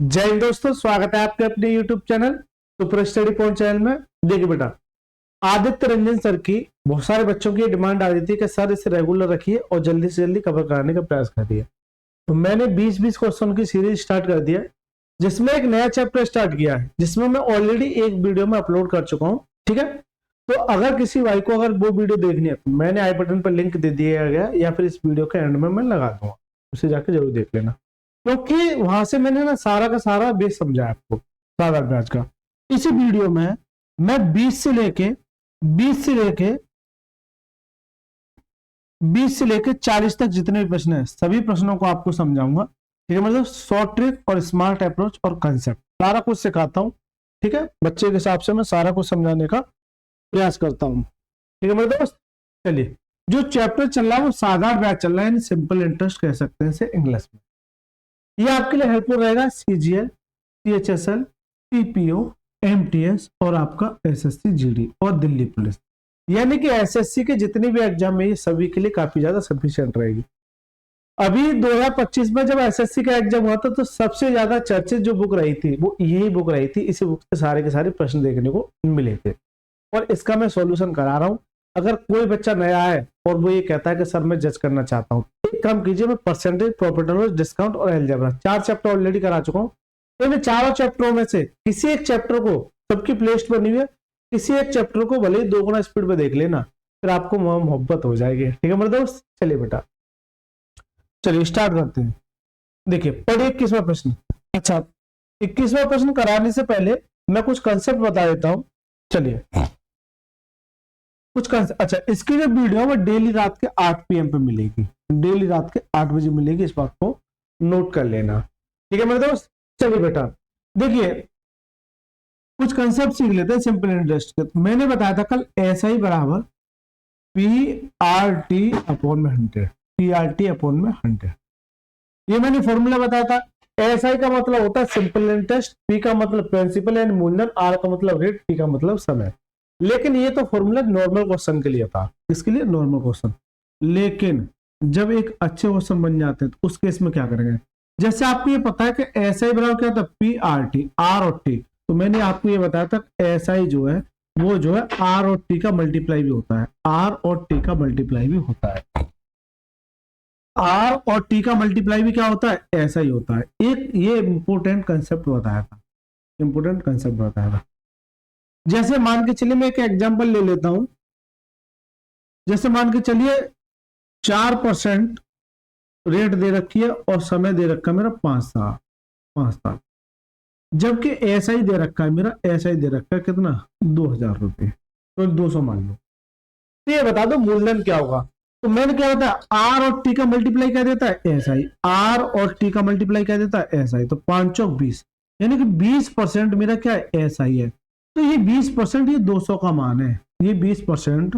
जय हिंद दोस्तों, स्वागत है आपके अपने YouTube channel super study point channel में। देखिए बेटा, आदित्य रंजन सर की बहुत सारे बच्चों की डिमांड आ रही थी कि सर इसे रेगुलर रखिए और जल्दी से जल्दी कवर कराने का प्रयास करिए। तो मैंने 20-20 क्वेश्चन की सीरीज स्टार्ट कर दिया, जिसमें एक नया चैप्टर स्टार्ट किया है, जिसमें मैं ऑलरेडी एक वीडियो में अपलोड कर चुका हूँ। ठीक है, तो अगर किसी भाई को अगर वो वीडियो देखनी है तो मैंने आई बटन पर लिंक दे दिया गया, या फिर इस वीडियो के एंड में मैं लगा दूंगा, उसे जाके जरूर देख लेना, क्योंकि वहां से मैंने ना सारा का सारा बेस समझा है आपको सारा ब्याज का। इसी वीडियो में मैं 20 से लेके 40 तक जितने भी प्रश्न हैं सभी प्रश्नों को आपको समझाऊंगा। ठीक है, मतलब शॉर्ट ट्रिक और स्मार्ट अप्रोच और कंसेप्ट सारा कुछ सिखाता हूँ। ठीक है, बच्चे के हिसाब से मैं सारा कुछ समझाने का प्रयास करता हूँ। ठीक है मेरे दोस्त, चलिए जो चैप्टर चल रहा है वो साधारण ब्याज चल रहा है, सिंपल इंटरेस्ट कह सकते हैं इसे इंग्लिश में। ये आपके लिए हेल्पफुल रहेगा सीजीएल, सीएचएसएल, टीपीओ, एमटीएस और आपका एसएससी जीडी और दिल्ली पुलिस, यानी कि एसएससी के जितने भी एग्जाम है ये सभी के लिए काफी ज्यादा सफिशिएंट रहेगी। अभी 2025 में जब एसएससी का एग्जाम हुआ था तो सबसे ज्यादा चर्चित जो बुक रही थी वो यही बुक रही थी। इसी बुक से सारे के सारे प्रश्न देखने को मिले थे और इसका मैं सॉल्यूशन करा रहा हूं। अगर कोई बच्चा नया है और वो ये कहता है कि सर मैं जज करना चाहता हूँ, एक काम कीजिए, मैं percentage, profit and loss, discount और अलजेब्रा 4 चैप्टर ऑलरेडी करा चुका हूँ। तो इन चारों चैप्टरों में से किसी एक चैप्टर को, सबकी प्लेलिस्ट बनी हुई है, किसी एक चैप्टर को भले ही 2 गुना स्पीड में देख लेना, फिर आपको मोहब्बत हो जाएगी। ठीक है मेरे दोस्त, चलिए बेटा, चलिए स्टार्ट करते हैं। देखिए पढ़िए 21वां प्रश्न। अच्छा, 21वां प्रश्न कराने से पहले मैं कुछ कंसेप्ट बता देता हूं। चलिए कुछ कंसेप्ट। अच्छा, इसकी जो वीडियो है वो डेली रात के 8 PM पे मिलेगी, डेली रात के 8 बजे मिलेगी, इस बात को नोट कर लेना। ठीक है मेरे दोस्त, चलिए बेटा देखिए कुछ कंसेप्ट सीख लेते हैं सिंपल इंटरेस्ट के। तो मैंने बताया था कल SI बराबर PRT अपॉन में 100, PRT अपॉन में 100, ये मैंने फॉर्मूला बताया था। SI का मतलब होता है सिंपल इंटरेस्ट, P का मतलब प्रिंसिपल एंड मूलधन, R का मतलब रेट, T का मतलब समय। लेकिन ये तो फॉर्मूला नॉर्मल क्वेश्चन के लिए था, इसके लिए नॉर्मल क्वेश्चन। लेकिन जब एक अच्छे क्वेश्चन बन जाते हैं तो उस केस में क्या करेंगे, जैसे आपको ये पता है कि SI बराबर क्या था, PRT, R और T। तो मैंने आपको ये बताया था SI जो है वो जो है R और T का मल्टीप्लाई भी होता है, R और T का मल्टीप्लाई भी होता है, R और T का मल्टीप्लाई भी क्या होता है, ऐसा ही होता है। एक ये इंपोर्टेंट कंसेप्ट बताया था, इंपोर्टेंट कंसेप्ट बताया था। जैसे मान के चलिए मैं एक एग्जांपल ले लेता हूं, जैसे मान के चलिए 4% रेट दे रखी है और समय दे रखा है मेरा 5 साल, जबकि ऐसा ही दे रखा है मेरा, ऐसा ही दे रखा है कितना, 2000 रुपये, तो 200 मान लो। तो ये बता दो मूलधन क्या होगा। तो मैंने क्या बताया, आर और टी का मल्टीप्लाई क्या देता है, ऐसा ही, आर और टी का मल्टीप्लाई क्या देता है, ऐसा ही। तो 5 चौक 20, यानी कि 20% मेरा क्या है, ऐसा ही है। तो ये 20% ये 200 का मान है, ये 20%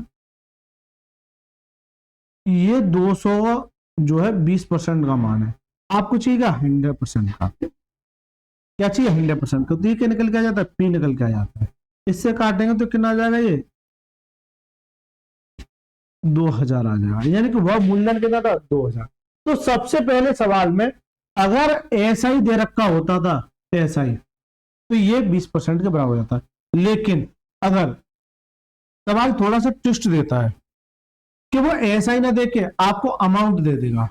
ये 200 जो है 20% का मान है। आपको चाहिए 100% का, क्या चाहिए 100% का। तो ये क्या निकल के आ जाता है, पी निकल के आ जाता है। इससे काटेंगे तो कितना आ जाएगा, ये 2000 आ जाएगा, यानी कि वह मूलधन कितना था, 2000। तो सबसे पहले सवाल में अगर SI दे रखा होता था, SI, तो ये 20% के बराबर हो जाता है। लेकिन अगर सवाल थोड़ा सा ट्विस्ट देता है कि वो SI ना दे के आपको अमाउंट दे देगा,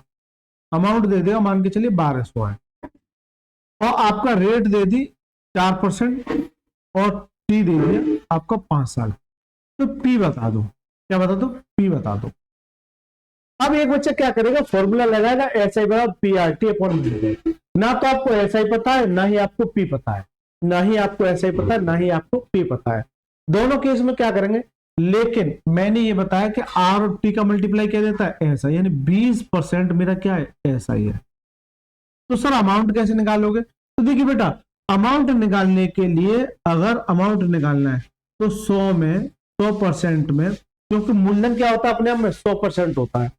अमाउंट दे देगा, मान के चलिए 1200 है, और आपका रेट दे दी 4% और T दे दिया आपका 5 साल, तो P बता दो, क्या बता दो, P बता दो। अब एक बच्चा क्या करेगा, फॉर्मूला लगाएगा SI बराबर PRT अपॉन में। ना तो आपको SI पता है, ना ही आपको P पता है, ना ही आपको SI पता है, ना ही आपको P पता है। दोनों केस में क्या करेंगे, लेकिन मैंने ये बताया कि R और T का मल्टीप्लाई क्या देता है, SI, यानी 20% मेरा क्या है, SI है। तो सर अमाउंट कैसे निकालोगे, तो देखिए बेटा अमाउंट निकालने के लिए, अगर अमाउंट निकालना है तो 100% में, क्योंकि मूलधन क्या होता है अपने आप में 100% होता है,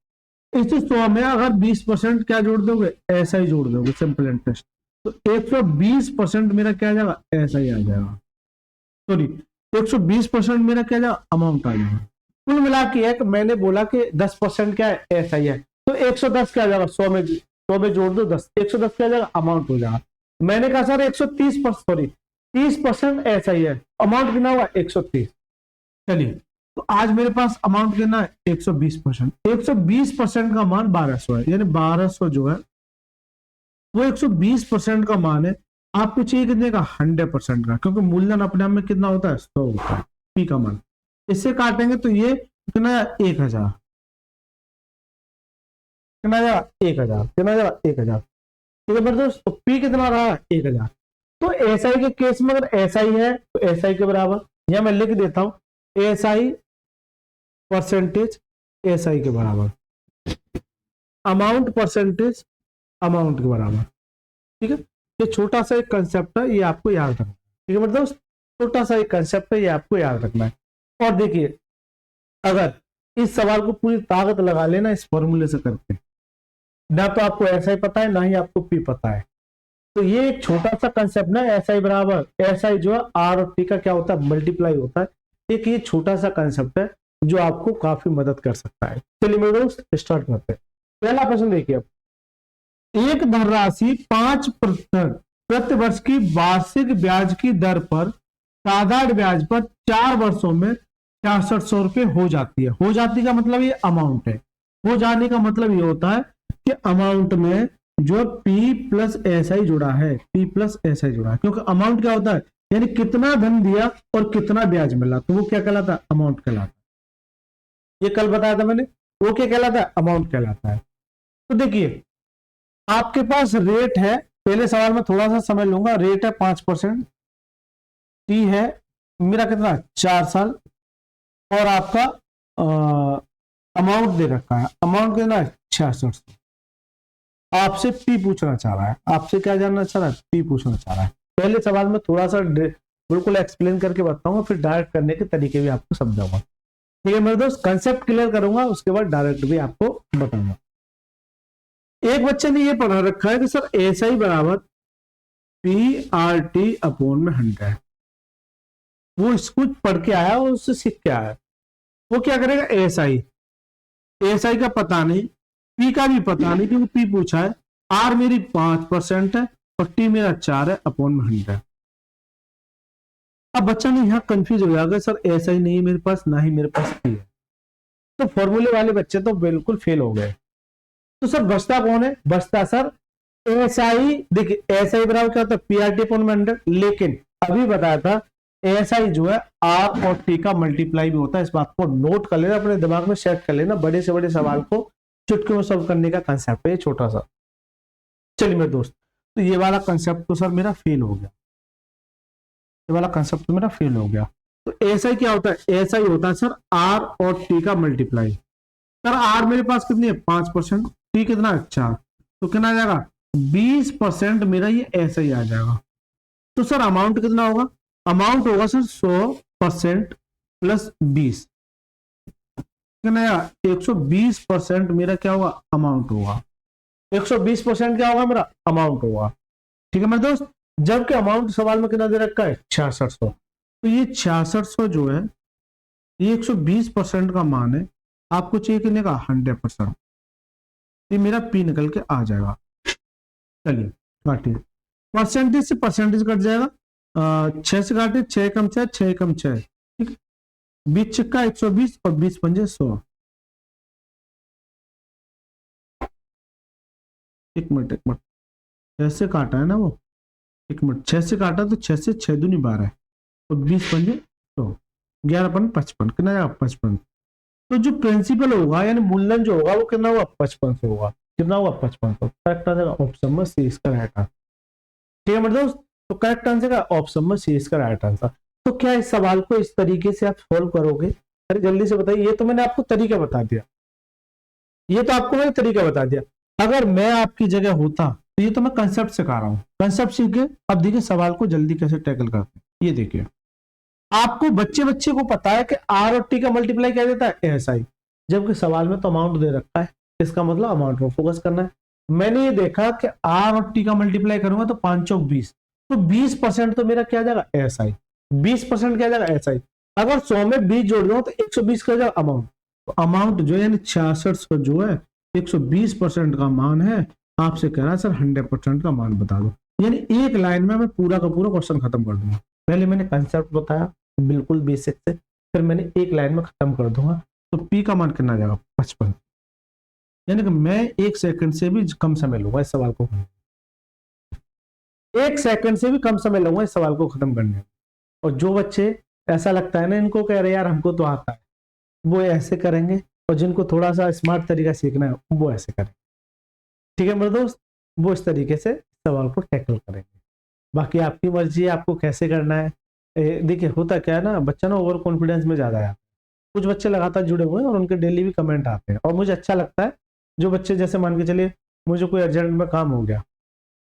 इस 100 में अगर 20% क्या जोड़ दोगे, ऐसा ही जोड़ दोगे, सिंपल इंटरेस्ट। तो 120% मेरा क्या आ जाएगा, ऐसा ही आ जाएगा, सॉरी 120% मेरा क्या आ जाएगा, अमाउंट आ जाएगा। कुल मिला के एक मैंने बोला कि 10% क्या है, ऐसा ही है, तो 110 क्या आ जाएगा, 100 में जोड़ दो 10, 110 क्या आ जाएगा, अमाउंट हो जाएगा। मैंने कहा सर 130%, सॉरी 30% ऐसा ही है, अमाउंट कितना हुआ 130। चलिए तो आज मेरे पास अमाउंट कितना है 120%। 120% का मान 1200 है, यानी 1200 जो है वो 120% का मान है। आपको चाहिए कितने का 100% का, क्योंकि मूलधन अपने आप में कितना होता है 100 होता है, पी का मान। इससे काटेंगे तो ये कितना 1000, कितना जाएगा 1000, कितना जाएगा 1000। ठीक है दोस्तों, तो पी कितना रहा 1000। तो एसआई के केस में अगर एसआई है तो एसआई के बराबर, या मैं लिख देता हूं एसआई परसेंटेज एसआई के बराबर, अमाउंट परसेंटेज अमाउंट के बराबर। ठीक है, ये छोटा सा एक कंसेप्ट है, ये आपको याद रखना है। ठीक है दोस्त, छोटा सा एक कंसेप्ट है, ये आपको याद रखना है। और देखिए अगर इस सवाल को पूरी ताकत लगा लेना इस फॉर्मूले से करके, ना तो आपको ऐसा ही पता है ना ही आपको पी पता है, तो ये एक छोटा सा कंसेप्ट ना, एसआई बराबर एसआई जो है आर और टी का क्या होता है मल्टीप्लाई होता है। एक ये छोटा सा कंसेप्ट है जो आपको काफी मदद कर सकता है। चलिए मेरे दोस्त स्टार्ट करते हैं। पहला प्रश्न देखिए, अब एक धनराशि 5% प्रति वर्ष की वार्षिक ब्याज की दर पर साधारण ब्याज पर 4 वर्षों में 6600 रुपये हो जाती है। हो जाती का मतलब ये अमाउंट है, हो जाने का मतलब ये होता है कि अमाउंट में जो पी प्लस एस आई जुड़ा है, पी प्लस एस आई जुड़ा है, क्योंकि अमाउंट क्या होता है यानी कितना धन दिया और कितना ब्याज मिला, तो वो क्या कहलाता है अमाउंट कहलाता है। ये कल बताया था मैंने, वो क्या कहलाता है अमाउंट कहलाता है। तो देखिए आपके पास रेट है, पहले सवाल में थोड़ा सा समझ लूंगा, रेट है 5%, टी है मेरा कितना 4 साल, और आपका अमाउंट दे रखा है, अमाउंट कितना है 6600। आपसे पी पूछना चाह रहा है, आपसे क्या जानना चाह रहा है पी पूछना चाह रहा है। पहले सवाल में थोड़ा सा बिल्कुल एक्सप्लेन करके बताऊंगा, फिर डायरेक्ट करने के तरीके भी आपको समझाऊंगा। ठीक है मेरे दोस्त, कंसेप्ट क्लियर करूंगा, उसके बाद डायरेक्ट भी आपको बताऊंगा। एक बच्चे ने ये पढ़ा रखा है कि सर एस आई बराबर पी आर टी अपॉन में 100। वो इसको पढ़ के आया और उससे सीख के आया, वो क्या करेगा एस आई का पता नहीं, पी का भी पता नहीं क्योंकि पी पूछा है, आर मेरी 5% है और टी मेरा 4 है अपॉन में 100। अब बच्चा ने यहाँ कंफ्यूज हो गया, सर एस आई नहीं मेरे पास, ना ही मेरे पास पी है, तो फॉर्मूले वाले बच्चे तो बिल्कुल फेल हो गए। तो सर बचता कौन है, बचता सर एस आई। देखिए एस आई बराबर क्या होता है पी आर टी अपॉन में 100, लेकिन अभी बताया था एस आई जो है आर और टी का मल्टीप्लाई भी होता है। इस बात को नोट कर लेना, अपने दिमाग में सेट कर लेना, बड़े से बड़े सवाल को चुटकी में सॉल्व करने का कंसेप्ट है छोटा सा। चलिए मेरे दोस्त, तो ये वाला कंसेप्ट तो सर मेरा फेल हो गया, ये वाला कंसेप्ट तो मेरा फेल हो गया। तो एस आई क्या होता है, एस आई होता है सर आर और टी का मल्टीप्लाई। सर आर मेरे पास कितनी है 5%, टी कितना है 4, तो कितना आ जाएगा 20% मेरा ये एस आई आ जाएगा। तो सर अमाउंट कितना होगा, अमाउंट होगा सर 100% प्लस 20, कितना 120% मेरा क्या होगा अमाउंट होगा, 120% क्या होगा मेरा अमाउंट होगा। ठीक है मेरे दोस्त, जबकि अमाउंट सवाल में कितना दे रखा है 6600, तो ये 6600 जो है ये 120% का मान है, आपको चाहिए कितने का 100%, ये मेरा पी निकल के आ जाएगा। चलिए काटिए, परसेंटेज से परसेंटेज कट जाएगा, 6 से काटिए, 6 कम 6, 6 कम 6, ठीक है, 20 छक्का 120 और 20 पंजे 100। एक मिनट 6 से काटा है ना वो, एक मिनट 6 से काटा तो 6 से 6 दूनी 12 और 20 पंजे 100, 11 पन 55, कितना जाएगा 55। तो जो प्रिंसिपल होगा यानी मूलधन जो होगा वो कितना होगा 55 से होगा, कितना होगा 5500। करेक्ट आंसर ऑप्शन में सी इसका राइट आंसर। ठीक है मेरे दोस्त, तो करेक्ट आंसर का ऑप्शन में सी इसका राइट आंसर। तो क्या इस सवाल को इस तरीके से आप सॉल्व करोगे, अरे जल्दी से बताइए। ये तो मैंने आपको तरीका बता दिया, ये तो आपको मैंने तरीका बता दिया। अगर मैं आपकी जगह होता तो ये तो मैं कंसेप्ट सिखा रहा हूं, कंसेप्ट सीख के अब देखिए सवाल को जल्दी कैसे टैकल करते हैं। ये देखिए आपको बच्चे को पता है कि आर और टी का मल्टीप्लाई क्या देता है एस आई, जबकि सवाल में तो अमाउंट दे रखा है, इसका मतलब अमाउंट पर फोकस करना है। मैंने ये देखा कि आर और टी का मल्टीप्लाई करूंगा तो 5 चौक 20, तो 20% तो मेरा क्या जाएगा एस आई, 20% क्या जाएगा एस आई। अगर 100 में 20 जोड़ दो तो 120 का जाएगा अमाउंट, तो अमाउंट जो है यानी 6600 जो है 120% का मान है। आपसे कह रहा है सर 100% का मान बता दो, यानी एक लाइन में मैं पूरा का पूरा क्वेश्चन खत्म कर दूंगा। पहले मैंने कंसेप्ट बताया बिल्कुल बेसिक से, फिर मैंने एक लाइन में खत्म कर दूंगा। तो पी का मान कितना आ जाएगा 55, यानी कि मैं 1 सेकंड से भी कम समय लूंगा इस सवाल को, 1 सेकंड से भी कम समय लूंगा इस सवाल को खत्म करने में। और जो बच्चे ऐसा लगता है ना इनको कह रहे यार हमको तो आता है, वो ऐसे करेंगे, और जिनको थोड़ा सा स्मार्ट तरीका सीखना है वो ऐसे करेंगे। ठीक है मेरे दोस्त, वो इस तरीके से सवाल को टैकल करेंगे। बाकी आपकी मर्जी है आपको कैसे करना है। देखिए होता क्या है ना, बच्चा ना ओवर कॉन्फिडेंस में ज्यादा है। कुछ बच्चे लगातार जुड़े हुए हैं और उनके डेली भी कमेंट आते हैं, और मुझे अच्छा लगता है जो बच्चे, जैसे मान के चलिए मुझे कोई अर्जेंट में काम हो गया,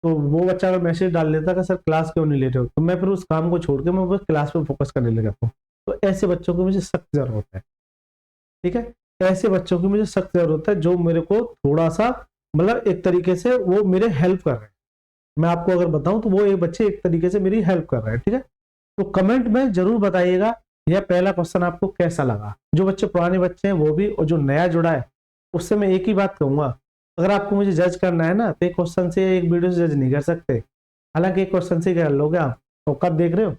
तो वो बच्चा अगर मैसेज डाल देता कि सर क्लास क्यों नहीं ले रहे हो, तो मैं फिर उस काम को छोड़ के मैं बस क्लास पे फोकस करने लग जाता हूँ। तो ऐसे बच्चों को मुझे सख्त जरूरत है। ठीक है, ऐसे बच्चों की मुझे सख्त जरूरत है जो मेरे को थोड़ा सा मतलब एक तरीके से वो मेरे हेल्प कर रहे हैं। मैं आपको अगर बताऊं तो वो एक बच्चे एक तरीके से मेरी हेल्प कर रहे हैं। ठीक है, तो कमेंट में जरूर बताइएगा यह पहला क्वेश्चन आपको कैसा लगा। जो बच्चे पुराने बच्चे हैं वो भी, और जो नया जुड़ा है उससे मैं एक ही बात कहूंगा, अगर आपको मुझे जज करना है ना तो एक क्वेश्चन से एक वीडियो से जज नहीं कर सकते। हालांकि एक क्वेश्चन से कर लोगे आप, औकात देख रहे हो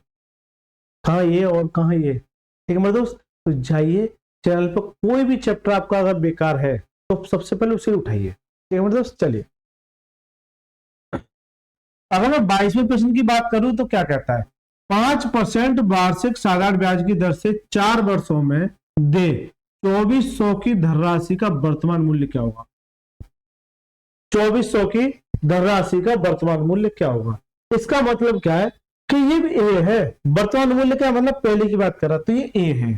कहाँ ये और कहाँ ये। ठीक है मेरे दोस्त, तो जाइए चैनल पर, कोई भी चैप्टर आपका अगर बेकार है तो सबसे पहले उसे उठाइए। ठीक है मेरे दोस्त, चलिए अगर मैं 22वें प्रश्न की बात करूं तो क्या कहता है, 5% वार्षिक साधारण ब्याज की दर से 4 वर्षों में दे 2400 की धनराशि का वर्तमान मूल्य क्या होगा। 2400 की धनराशि का वर्तमान मूल्य क्या होगा। इसका मतलब क्या है कि ये भी ए है। वर्तमान मूल्य क्या मतलब, पहले की बात कर रहा तो ये ए है,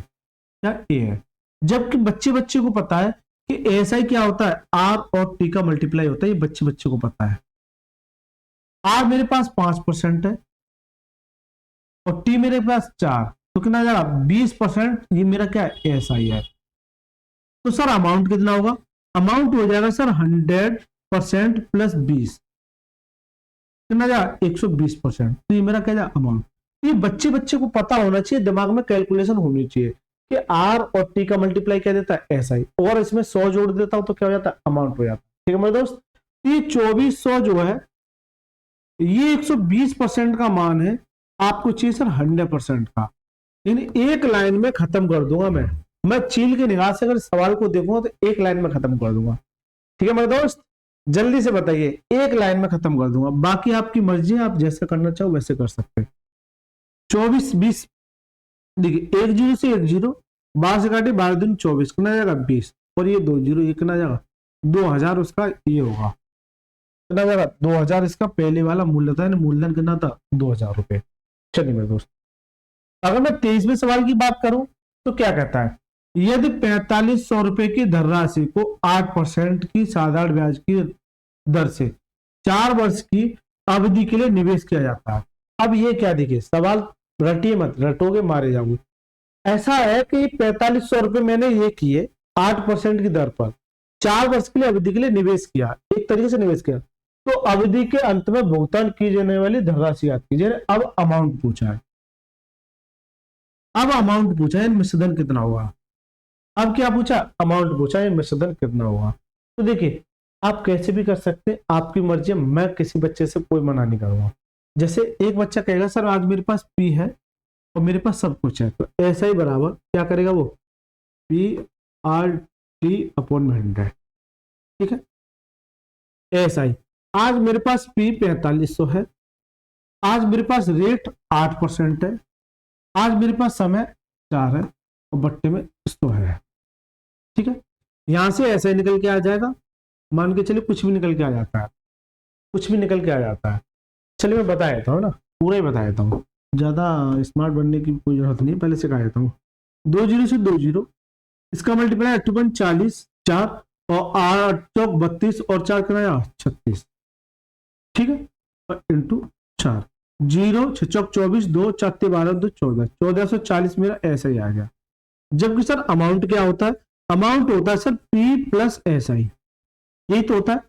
क्या ए है। जबकि बच्चे बच्चे को पता है कि एसआई क्या होता है, आर और टी का मल्टीप्लाई होता है, ये बच्चे बच्चे को पता है। आर मेरे पास 5% है और टी मेरे पास 4, तो कितना आ जाएगा 20%। ये मेरा क्या है एसआई है। तो सर अमाउंट कितना होगा, अमाउंट हो जाएगा सर 100% प्लस 20, कितना जाएगा 120%। तो ये मेरा क्या जाएगा अमाउंट। ये बच्चे बच्चे को पता होना चाहिए, दिमाग में कैलकुलेशन होनी चाहिए कि आर और टी का मल्टीप्लाई क्या देता है एसआई, और इसमें 100 जोड़ देता हूं तो क्या हो जाता है अमाउंट हो जाता है। ठीक है मेरे दोस्त, ये 2400 जो है ये 120% का मान है, आपको चाहिए सर 100% का। यानी एक लाइन में खत्म कर दूंगा मैं चील की निगाह से अगर सवाल को देखूंगा तो एक लाइन में खत्म कर दूंगा। ठीक है मेरे दोस्त, जल्दी से बताइए, एक लाइन में खत्म कर दूंगा। बाकी आपकी मर्जी है, आप जैसे करना चाहो वैसे कर सकते हैं। 24 20, देखिए 1 0 से 1 0, 12 से काटे 12 दिन 24, कितना जाएगा 20, और ये 2 0, ये कितना जाएगा 2000, उसका ये होगा कितना जाएगा 2000। इसका पहले वाला मूल्य था, मूलधन कितना था 2000 रुपए। चलिए मेरे दोस्त, अगर मैं 23वें सवाल की बात करूं तो क्या कहता है, यदि 4500 रुपए की धनराशि को 8% की साधारण ब्याज की दर से 4 वर्ष की अवधि के लिए निवेश किया जाता है। अब ये क्या, देखिए सवाल रटिए मत, रटोगे मारे जाओगे। ऐसा है कि 4500 रुपए मैंने ये किए 8% की दर पर 4 वर्ष के लिए अवधि के लिए निवेश किया, एक तरीके से निवेश किया, तो अवधि के अंत में भुगतान की जाने वाली धनराशि याद कीजिए। अब अमाउंट पूछा है, अब अमाउंट पूछा है मिश्रधन कितना हुआ। अब क्या पूछा, अमाउंट पूछा है मिश्रधन कितना हुआ। तो देखिए आप कैसे भी कर सकते हैं, आपकी मर्जी है, मैं किसी बच्चे से कोई मना नहीं करूंगा। जैसे एक बच्चा कहेगा सर आज मेरे पास पी है और मेरे पास सब कुछ है, तो ऐसा ही बराबर क्या करेगा वो पी आर टी अपॉन 100। ठीक है, ऐसा ही आज मेरे पास पी 4500 है, आज मेरे पास रेट 8% है, आज मेरे पास समय 4 है और बट्टे में 100 है। ठीक है, यहां से ऐसे ही निकल के आ जाएगा, मान के चलिए कुछ भी निकल के आ जाता है, कुछ भी निकल के आ जाता है। चलिए मैं बता देता हूँ ना, पूरा ही बता देता हूँ, ज्यादा स्मार्ट बनने की कोई जरूरत नहीं, पहले सिखा देता हूँ। 2 0 से 2 0, इसका मल्टीप्लाई 8.40 4 और 8 चौक 32 और 4 कितना 36। ठीक है, और इंटू 4, 0 6 चौक 24 2 4 12 2 14, 1440 मेरा ऐसा ही आ गया। जबकि सर अमाउंट क्या होता है, अमाउंट होता है sir P plus S I, यही तो होता है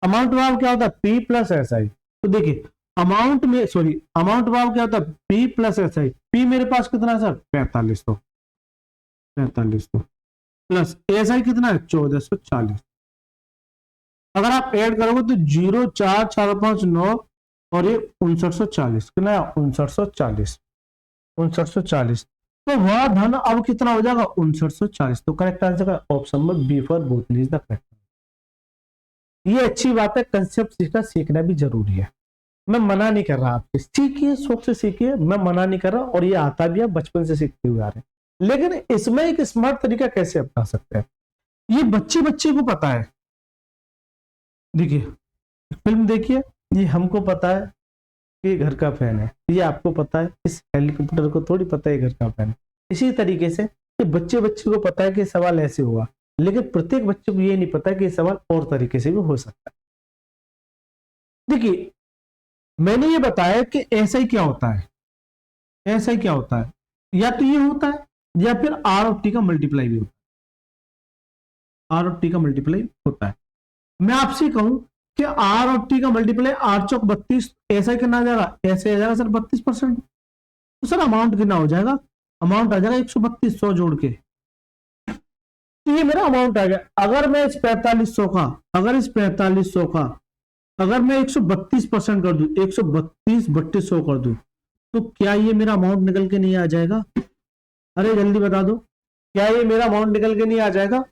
अमाउंट भाव। क्या होता है पी प्लस एस आई। तो देखिए अमाउंट में अमाउंट भाव क्या होता है P plus S I. P मेरे पास कितना है सर 4500 प्लस एस आई कितना है 1440। अगर आप ऐड करोगे तो 0 4 4 5 9 और ये 5940, कितना 5940, 5940। तो वह धन अब कितना हो जाएगा 5940। तो करेक्ट आंसर का option number B for both is the correct. ये अच्छी बात है, कंसेप्ट सीखना भी जरूरी है। मैं मना नहीं कर रहा, आपसे सीखिए, शौक से सीखिए, मैं मना नहीं कर रहा, और ये आता भी है, बचपन से सीखते हुए आ रहे हैं। लेकिन इसमें एक स्मार्ट तरीका कैसे अपना सकते हैं, ये बच्चे बच्चे को पता है। देखिए फिल्म देखिए, ये हमको पता है कि घर का फैन है, ये आपको पता है, इस हेलीकॉप्टर को थोड़ी पता है घर का फैन है। इसी तरीके से ये बच्चे बच्चे को पता है कि सवाल ऐसे होगा, लेकिन प्रत्येक बच्चे को ये नहीं पता कि सवाल और तरीके से भी हो सकता है। देखिए मैंने ये बताया कि ऐसा ही क्या होता है, ऐसा ही क्या होता है, या तो ये होता है या फिर आर और टी का मल्टीप्लाई भी होता है, आर और टी का मल्टीप्लाई होता है। मैं आपसे कहूं कि आर और टी का मल्टीप्लाई 8 चौक 32, ऐसा ही करना आ जाएगा, ऐसे आ जाएगा सर 32%। तो सर अमाउंट कितना हो जाएगा, अमाउंट आ जाएगा 132, 100 जोड़ के। तो ये मेरा अमाउंट आ गया। अगर मैं इस 4500 का, अगर इस 4500 का अगर मैं 132% कर दूं, 132 3200 कर दूं, तो क्या ये मेरा अमाउंट निकल के नहीं आ जाएगा? अरे जल्दी बता दो, क्या ये मेरा अमाउंट निकल के नहीं आ जाएगा?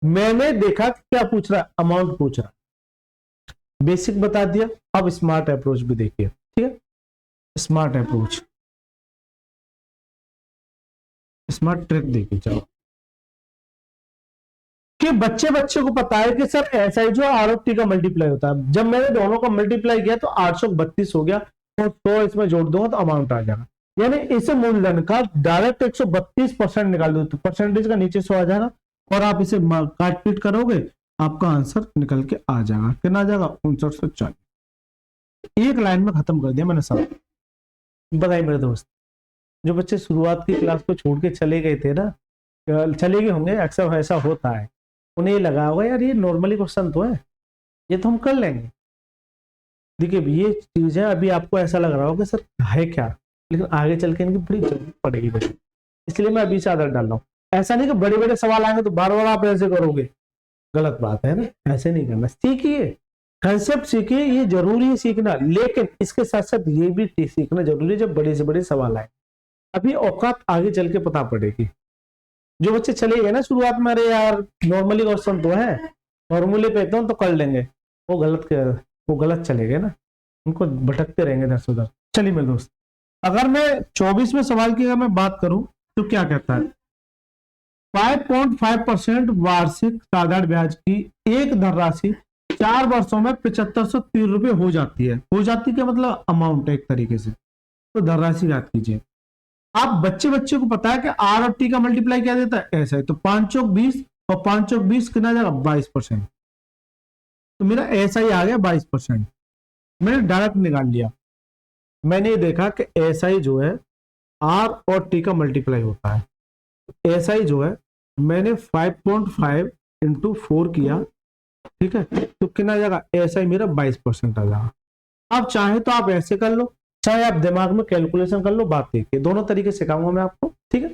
मैंने देखा क्या पूछ रहा है, अमाउंट पूछ रहा है, बेसिक बता दिया। अब स्मार्ट अप्रोच भी देखिए, ठीक है, स्मार्ट अप्रोच, स्मार्ट ट्रिक देखिए। चलो कि बच्चे बच्चे को पता है कि सर ऐसा ही जो आर और टी का मल्टीप्लाई होता है। जब मैंने दोनों का मल्टीप्लाई किया तो 832 हो गया, और 100 इसमें जोड़ दूंगा तो अमाउंट आ जाएगा। यानी इसे मूलधन का डायरेक्ट 132% निकाल दो तो परसेंटेज का नीचे 100 आ जाएगा, और आप इसे काट पीट करोगे, आपका आंसर निकल के आ जाएगा। कितना आ जाएगा 5940। एक लाइन में खत्म कर दिया मैंने सब। बताइए मेरे दोस्त, जो बच्चे शुरुआत की क्लास को छोड़ के चले गए थे ना, चले गए होंगे, अक्सर ऐसा होता है, उन्हें ये लगा होगा यार ये नॉर्मली क्वेश्चन तो है, ये तो हम कर लेंगे। देखिए ये चीज है, अभी आपको ऐसा लग रहा होगा सर है क्या, लेकिन आगे चल के इनकी बड़ी जरूरत पड़ेगी बच्चे, इसलिए मैं अभी से आदत डाल रहा हूँ। ऐसा नहीं कि बड़े बड़े सवाल आएंगे तो बार बार आप ऐसे करोगे, गलत बात है ना, ऐसे नहीं करना। सीखिए, कंसेप्ट सीखिए, ये जरूरी है सीखना, लेकिन इसके साथ साथ ये भी सीखना जरूरी है जब बड़े से बड़े सवाल आए। अभी औकात आगे चल के पता पड़ेगी। जो बच्चे चले गए ना शुरुआत में, अरे यार नॉर्मली क्वेश्चन तो है, फॉर्मूले पे एकदम तो कर लेंगे, वो गलत चले गए ना, उनको भटकते रहेंगे इधर से उधर। चलिए मेरे दोस्त, अगर मैं 24वें सवाल की अगर मैं बात करूं तो क्या कहता है, 5.5% वार्षिक साधारण ब्याज की एक धनराशि 4 वर्षों में 7530 रुपए हो जाती है। हो जाती क्या मतलब अमाउंट है एक तरीके से, तो धनराशि याद कीजिए। आप बच्चे बच्चे को पता है कि आर और टी का मल्टीप्लाई क्या देता है, ऐसा है, तो 5 चौक 20 और 5 चौक 20 कितना जाएगा 22%। तो मेरा ऐसा ही आ गया 22%, मैंने डायरेक्ट निकाल लिया। मैंने देखा कि ऐसा ही जो है आर और टी का मल्टीप्लाई होता है, ऐसा ही जो है मैंने 5.5 इंटू 4 किया, ठीक है, तो कितना जाएगा, ऐसा ही मेरा 22% आ जाएगा। आप चाहे तो आप ऐसे कर लो, चाहे आप दिमाग में कैलकुलेशन कर लो, बात देखिए, दोनों तरीके सिखाऊंगा मैं आपको, ठीक है।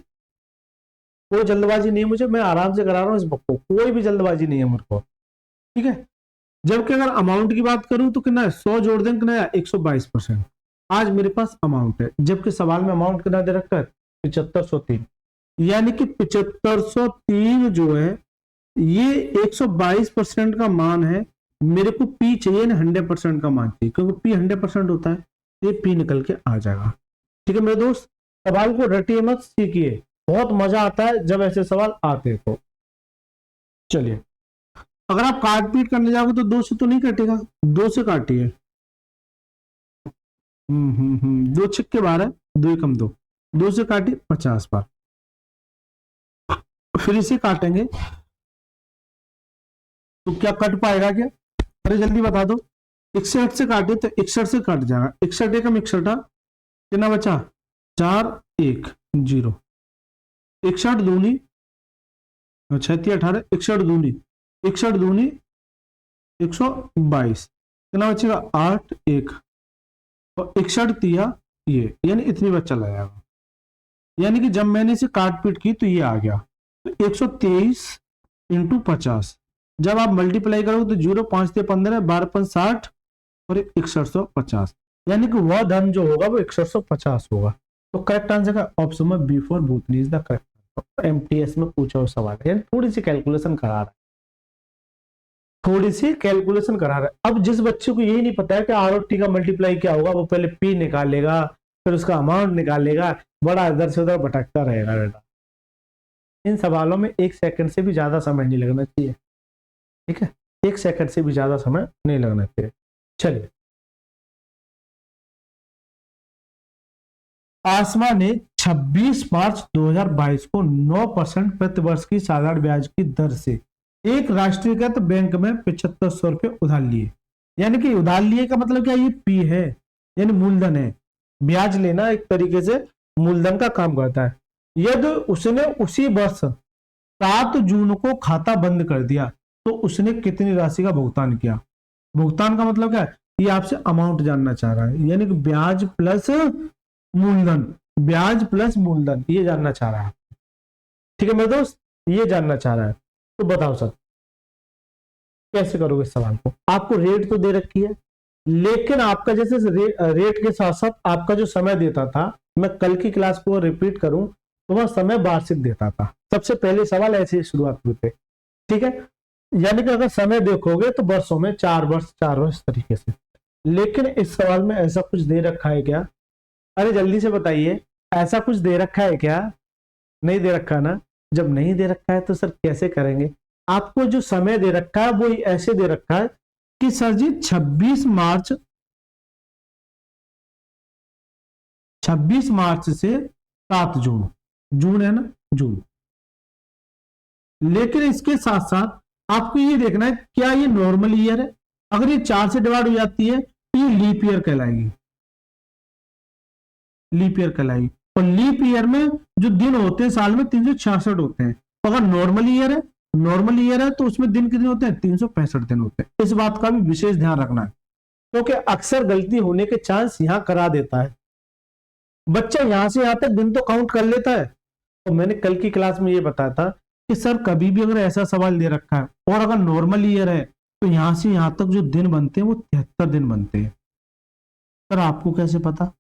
कोई जल्दबाजी नहीं है मुझे, मैं आराम से करा रहा हूँ इस बुक को, कोई भी जल्दबाजी नहीं है मेरे को, ठीक है। जबकि अगर अमाउंट की बात करूं तो कितना है, 100 जोड़ दें कितना है 122%। आज मेरे पास अमाउंट है, जबकि सवाल में अमाउंट कितना दे रखा है 7503, यानी कि 7503 जो है ये 122% का मान है। मेरे को पी चाहिए ना 100% का मान चाहिए, क्योंकि पी 100% होता है, ये पी निकल के आ जाएगा, ठीक है मेरे दोस्त। सवाल को रटिए मत, सीखिए, बहुत मजा आता है जब ऐसे सवाल आते तो। चलिए, अगर आप काट पीट करने जाओगे तो 2 से तो नहीं कटेगा, 2 से काटिए। 2 छक्के 12, 2 कम 2, 2 से काटिए 50 बार, फिर इसे काटेंगे तो क्या कट पाएगा क्या? अरे जल्दी बता दो, 61 से काटे तो 61 से कट जाएगा, 61 एकम 61, कितना बचा 4 1 0, 61 दूनी 36 18, 61 दूनी 61 दूनी 122, कितना बचेगा 8 1, और 61 तिया ये, यानी इतनी बार चला जाएगा। यानी कि जब मैंने इसे काट पीट की तो ये आ गया, तो 123 इंटू 50, जब आप मल्टीप्लाई करोगे तो 0 5 से 15, 12 5 60 और 6150, यानी कि वह धन जो होगा वो 6150 होगा। तो करेक्ट आंसर का ऑप्शन में बी फॉर भूतनी इज द करेक्ट। एमटीएस में पूछा हुआ सवाल है, यानी थोड़ी सी कैलकुलेशन करा रहा है, थोड़ी सी कैलकुलेशन करा रहा है। अब जिस बच्चे को यही नहीं पता है कि आर और टी का मल्टीप्लाई क्या होगा, वो पहले पी निकालेगा, फिर उसका अमाउंट निकालेगा, बड़ा इधर से उधर भटकता रहेगा बेटा। इन सवालों में 1 सेकंड से भी ज्यादा समय नहीं लगना चाहिए, ठीक है, 1 सेकंड से भी ज्यादा समय नहीं लगना चाहिए। चलिए, आसमा ने 26 मार्च 2022 को 9% प्रति वर्ष की साधारण ब्याज की दर से एक राष्ट्रीयकृत बैंक में 7500 रुपये उधार लिए। यानी कि उधार लिए का मतलब क्या, ये पी है यानी मूलधन है। ब्याज लेना एक तरीके से मूलधन का काम करता है। यदि उसने उसी वर्ष 7 जून को खाता बंद कर दिया तो उसने कितनी राशि का भुगतान किया। भुगतान का मतलब क्या है, ये आपसे अमाउंट जानना चाह रहा है, यानी कि ब्याज प्लस मूलधन, ब्याज प्लस मूलधन ये जानना चाह रहा है। ठीक है मेरे दोस्त, ये जानना चाह रहा है। तो बताओ सर कैसे करोगे इस सवाल को। आपको रेट तो दे रखी है, लेकिन आपका जैसे रेट के साथ साथ आपका जो समय देता था, मैं कल की क्लास को रिपीट करूं तो वह समय वार्षिक देता था। सबसे पहले सवाल ऐसे ही शुरुआत हुए थे, ठीक है। यानी कि अगर समय देखोगे तो वर्षों में 4 वर्ष 4 वर्ष तरीके से। लेकिन इस सवाल में ऐसा कुछ दे रखा है क्या, अरे जल्दी से बताइए, ऐसा कुछ दे रखा है क्या, नहीं दे रखा ना। जब नहीं दे रखा है तो सर कैसे करेंगे। आपको जो समय दे रखा है वो ऐसे दे रखा है कि सर जी 26 मार्च से 7 जून, जून है ना, जून। लेकिन इसके साथ साथ आपको ये देखना है क्या ये नॉर्मल ईयर है। अगर ये 4 से डिवाइड हो जाती है तो ये लीप ईयर कहलाएगी, लीप ईयर कहलाएगी। और लीप ईयर में जो दिन होते हैं साल में 366 होते हैं। अगर नॉर्मल ईयर है, नॉर्मल ईयर है तो उसमें दिन कितने होते हैं, 365 दिन होते हैं। इस बात का भी विशेष ध्यान रखना है, क्योंकि अक्सर गलती होने के चांस यहां करा देता है। बच्चा यहां से यहां तक दिन तो काउंट कर लेता है। तो मैंने कल की क्लास में ये बताया था कि सर कभी भी अगर ऐसा सवाल दे रखा है और अगर नॉर्मल ईयर है तो यहां से यहां तक जो दिन बनते हैं वो 73 दिन बनते हैं। सर आपको कैसे पता,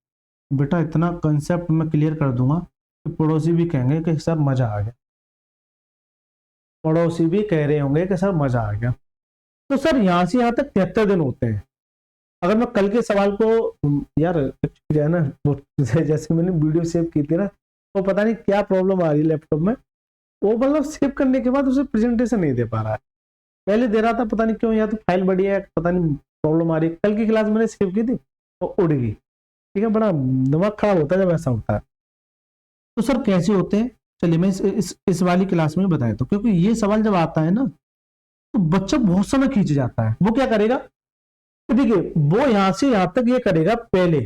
बेटा इतना कंसेप्ट मैं क्लियर कर दूंगा कि पड़ोसी भी कहेंगे कि सर मजा आ गया, पड़ोसी भी कह रहे होंगे कि सर मजा आ गया। तो सर यहां से यहां तक 73 दिन होते हैं। अगर मैं कल के सवाल को, यार जो है ना, जैसे मैंने वीडियो सेव की थी ना, तो पता नहीं क्या प्रॉब्लम आ रही है लैपटॉप में, वो मतलब सेव करने के बाद उसे प्रेजेंटेशन नहीं दे पा रहा है। पहले दे रहा था, पता नहीं क्यों, या तो फाइल बड़ी है, पता नहीं प्रॉब्लम आ रही है। कल की क्लास मैंने सेव की थी वो उड़ गई, ठीक है। बड़ा दिमाग खराब होता है जब ऐसा होता है। तो सर कैसे होते हैं, चलिए मैं इस वाली क्लास में बताया। तो क्योंकि ये सवाल जब आता है ना तो बच्चा बहुत समय खींच जाता है। वो क्या करेगा, तो देखिए वो यहां से यहां तक ये करेगा। पहले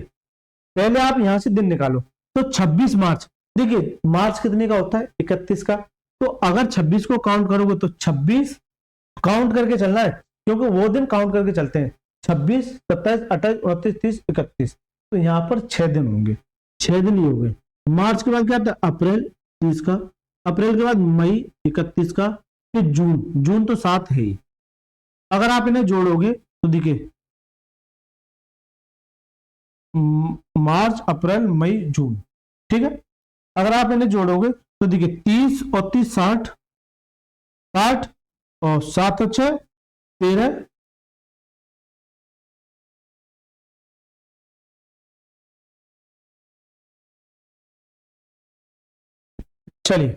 पहले आप यहां से दिन निकालो, तो 26 मार्च, देखिए मार्च कितने का होता है, 31 का। तो अगर 26 को काउंट करोगे तो 26 काउंट करके चलना है, क्योंकि वो दिन काउंट करके चलते हैं। 26, 27, 28, 29, 30, 31, तो यहां पर 6 दिन होंगे। 6 दिन ये हो गए। मार्च के बाद क्या आता है, अप्रैल 30 का, अप्रैल के बाद मई 31 का, फिर जून, जून तो 7 है ही। अगर आप इन्हें जोड़ोगे तो देखिए मार्च, अप्रैल, मई, जून, ठीक है। अगर आप इन्हें जोड़ोगे तो देखिए 30 और 30 60, 60 और 7 और 6 13, चलिए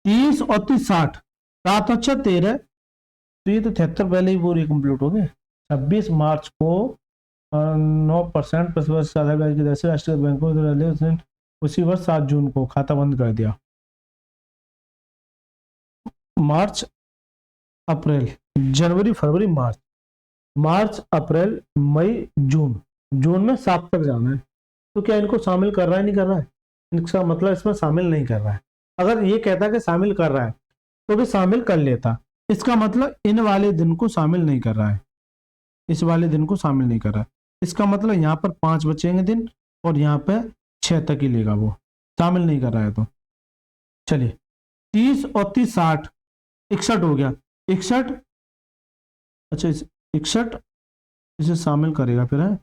30 और 30 60, 7 और 6 13, तो ये तो 73 पहले ही पूरी कंप्लीट हो गए। 26 मार्च को 9% प्रति वर्ष साधारण ब्याज की दर से राष्ट्रीय बैंकों ने उसी वर्ष 7 जून को खाता बंद कर दिया। मार्च, अप्रैल, जनवरी, फरवरी, मार्च, मार्च, अप्रैल, मई, जून, जून में 7 तक जाना है। तो क्या इनको शामिल कर रहा है, नहीं कर रहा है, इसका मतलब इसमें शामिल नहीं कर रहा है। अगर ये कहता कि शामिल कर रहा है तो भी शामिल कर लेता। इसका मतलब इन वाले दिन को शामिल नहीं कर रहा है, इस वाले दिन को शामिल नहीं कर रहा है। इसका मतलब यहाँ पर 5 बचेंगे दिन और यहाँ पे 6 तक ही लेगा, वो शामिल नहीं कर रहा है। तो चलिए 30 और 30 60, 61 हो गया, 61, अच्छा 61 इसे शामिल करेगा फिर है।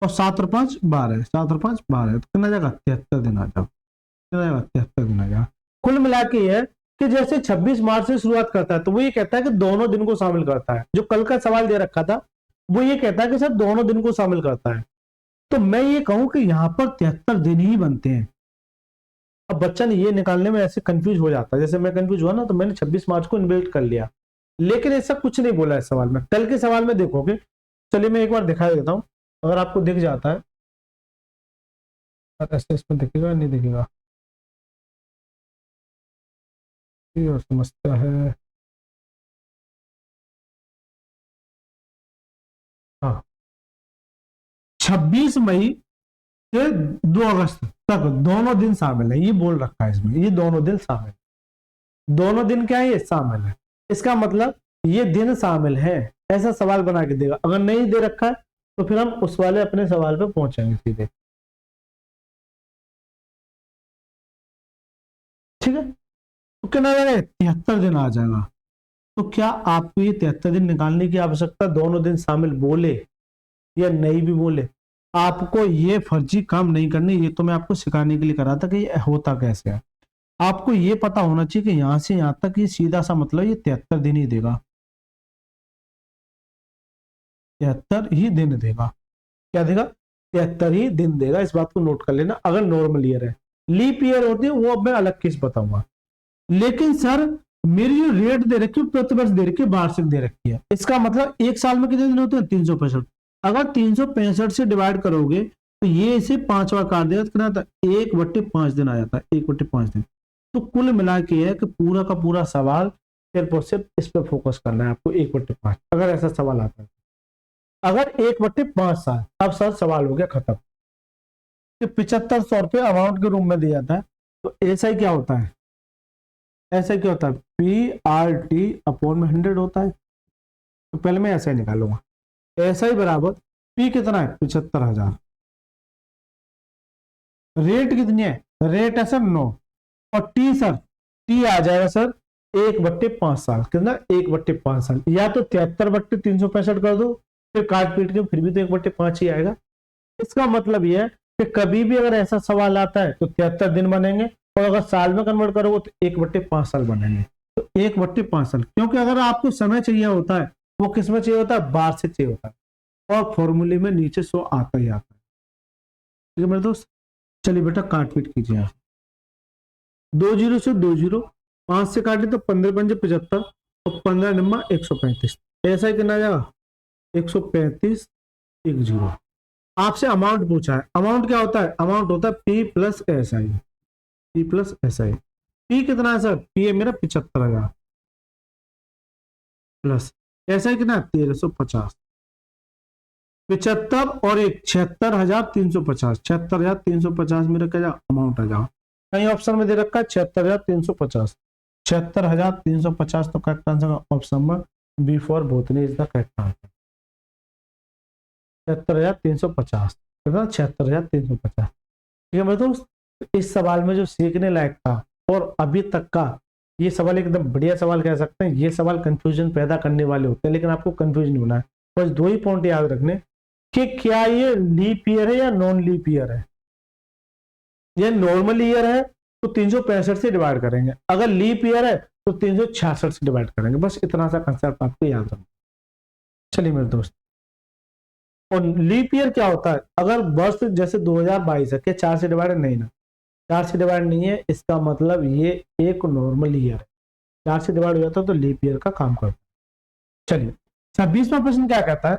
और 7 और 5 12, 7 और 5 12, तो कितना जाएगा 73 दिन आ जाओ, कितना जाएगा 73 दिन आ जाएगा। कुल मिला के ये है कि जैसे 26 मार्च से शुरुआत करता है तो वो ये कहता है कि दोनों दिन को शामिल करता है। जो कल का सवाल दे रखा था वो ये कहता है कि सर दोनों दिन को शामिल करता है, तो मैं ये कहूं कि यहां पर 73 दिन ही बनते हैं। अब बच्चा ने ये निकालने में ऐसे कंफ्यूज हो जाता है, जैसे मैं कंफ्यूज हुआ ना तो मैंने 26 मार्च को इन्वेल्ट कर लिया, लेकिन ऐसा कुछ नहीं बोला इस सवाल में। कल के सवाल में देखोगे, चलिए मैं एक बार दिखाई देता हूं, अगर आपको दिख जाता है, ऐसे इसमें दिखेगा नहीं दिखेगा, ये समझता है। हाँ, 26 मई से 2 अगस्त तक दोनों दिन शामिल है, ये बोल रखा है इसमें, ये दोनों दिन शामिल है। दोनों दिन क्या है, ये शामिल है, इसका मतलब ये दिन शामिल है, ऐसा सवाल बना के देगा। अगर नहीं दे रखा है तो फिर हम उस वाले अपने सवाल पे पहुंचेंगे सीधे, ठीक है। तो कितना आ जाएगा 73 दिन आ जाएगा। तो क्या आपको ये 73 दिन निकालने की आवश्यकता दोनों दिन शामिल बोले या नहीं भी बोले, आपको ये फर्जी काम नहीं करने, ये तो मैं आपको सिखाने के लिए करा था कि ये होता कैसे है। आपको ये पता होना चाहिए कि यहां से यहां तक ये सीधा सा मतलब ये 73 दिन ही देगा, 73 ही दिन देगा। क्या देगा, 73 ही दिन देगा, इस बात को नोट कर लेना। अगर नॉर्मल ईयर है, लीप ईयर होती है वो अब मैं अलग केस बताऊंगा। लेकिन सर मेरी जो रेट दे रखी है प्रतिवर्ष दे रखी है, वार्षिक दे रखी है, इसका मतलब एक साल में कितने दिन होते हैं 365। अगर 365 से डिवाइड करोगे तो ये इसे 5 बार काट देगा, कितना था 1/5 दिन आ जाता है, 1/5 दिन। तो कुल मिला के है कि पूरा का पूरा सवाल सिर्फ और सिर्फ इस पे फोकस करना है आपको, 1/5 अगर ऐसा सवाल आता है। अगर 1/5 साल, अब सर सवाल हो गया खत्म कि 7500 रुपये अमाउंट के रूम में दिया जाता है, तो ऐसा ही क्या होता है, ऐसा क्या होता है PRT/100 होता है। तो पहले मैं ऐसा ही निकालूंगा, ऐसा ही बराबर P कितना है 75,000, रेट कितनी है, रेट है सर 9, और T सर T आ जाएगा सर 1/5 साल, कितना 1/5 साल, या तो 73/365 कर दो, फिर काट पीट के फिर भी तो 1/5 ही आएगा। इसका मतलब यह है कि कभी भी अगर ऐसा सवाल आता है तो 73 दिन बनेंगे, और अगर साल में कन्वर्ट करोगे तो 1/5 साल बनेंगे। तो 1/5 साल, क्योंकि अगर आपको समय चाहिए होता है वो किस में चाहिए होता है, बार से चाहिए होता है, और फॉर्मूले में नीचे 100 आता ही आता है। ठीक है मेरे दोस्त, चलिए बेटा काट पीट कीजिए आप। 2 जीरो से 2 जीरो, 5 से काटे तो 15×5 75, और 15 नंबर 135, ऐसा ही कितना जाएगा 135 1 जीरो। आपसे अमाउंट पूछा है, अमाउंट क्या होता है, अमाउंट होता है P+SI, P+SI। P कितना है सर, P है मेरा 75,000, प्लस SI कितना है 1350, 75 और 1 76,350, 76,350 मेरा क्या अमाउंट आ जाओ, कहीं ऑप्शन में दे रखा है 76,350, 76,350, तो correct answer option number B for बोथनी इज द करेक्ट आंसर, 76,350, कितना 76,350। ठीक है मेरे दोस्त, इस सवाल में जो सीखने लायक था और अभी तक का, ये सवाल एकदम बढ़िया सवाल कह सकते हैं। ये सवाल कंफ्यूजन पैदा करने वाले होते हैं, लेकिन आपको कंफ्यूज नहीं होना है, बस 2 ही पॉइंट याद रखने कि क्या ये लीप ईयर है या नॉन लीप ईयर है। ये नॉर्मल ईयर है तो 365 से डिवाइड करेंगे, अगर लीप ईयर है तो 366 से डिवाइड करेंगे, बस इतना सा कंसेप्ट आपको याद रखना। चलिए मेरे दोस्त, और लीप ईयर क्या होता है, अगर वर्ष जैसे 2022 है, क्या 4 से डिवाइड नहीं ना, 4 से डिवाइड नहीं है, इसका मतलब ये एक नॉर्मल ईयर है, 4 से डिवाइड हो जाता है तो लीप ईयर का काम करता है। चलिए 26वां प्रश्न क्या कहता है,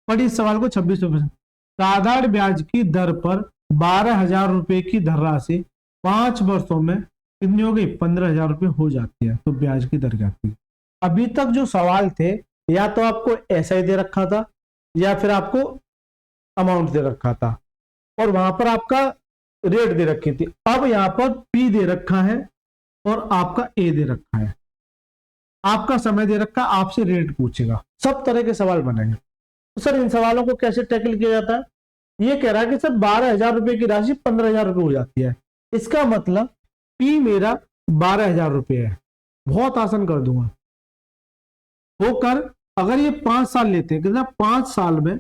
पढ़िए इस सवाल को। 26वां प्रश्न, साधारण ब्याज की दर पर 12,000 रुपए की धनराशि 5 वर्षों में कितनी हो गई, 15,000 रुपए हो जाती है, तो ब्याज की दर क्या थी। अभी तक जो सवाल थे, या तो आपको ऐसा ही दे रखा था या फिर आपको अमाउंट दे रखा था, और वहां पर आपका रेट दे रखी थी। अब यहां पर P दे रखा है और आपका A दे रखा है, आपका समय दे रखा, आपसे रेट पूछेगा, सब तरह के सवाल बनेंगे। तो सर इन सवालों को कैसे टैकल किया जाता है, ये कह रहा है कि सर 12,000 रुपए की राशि 15,000 रुपए हो जाती है, इसका मतलब P मेरा 12,000 रुपए है। बहुत आसान कर दूंगा, वो कर, अगर ये 5 साल लेते हैं, कितना 5 साल में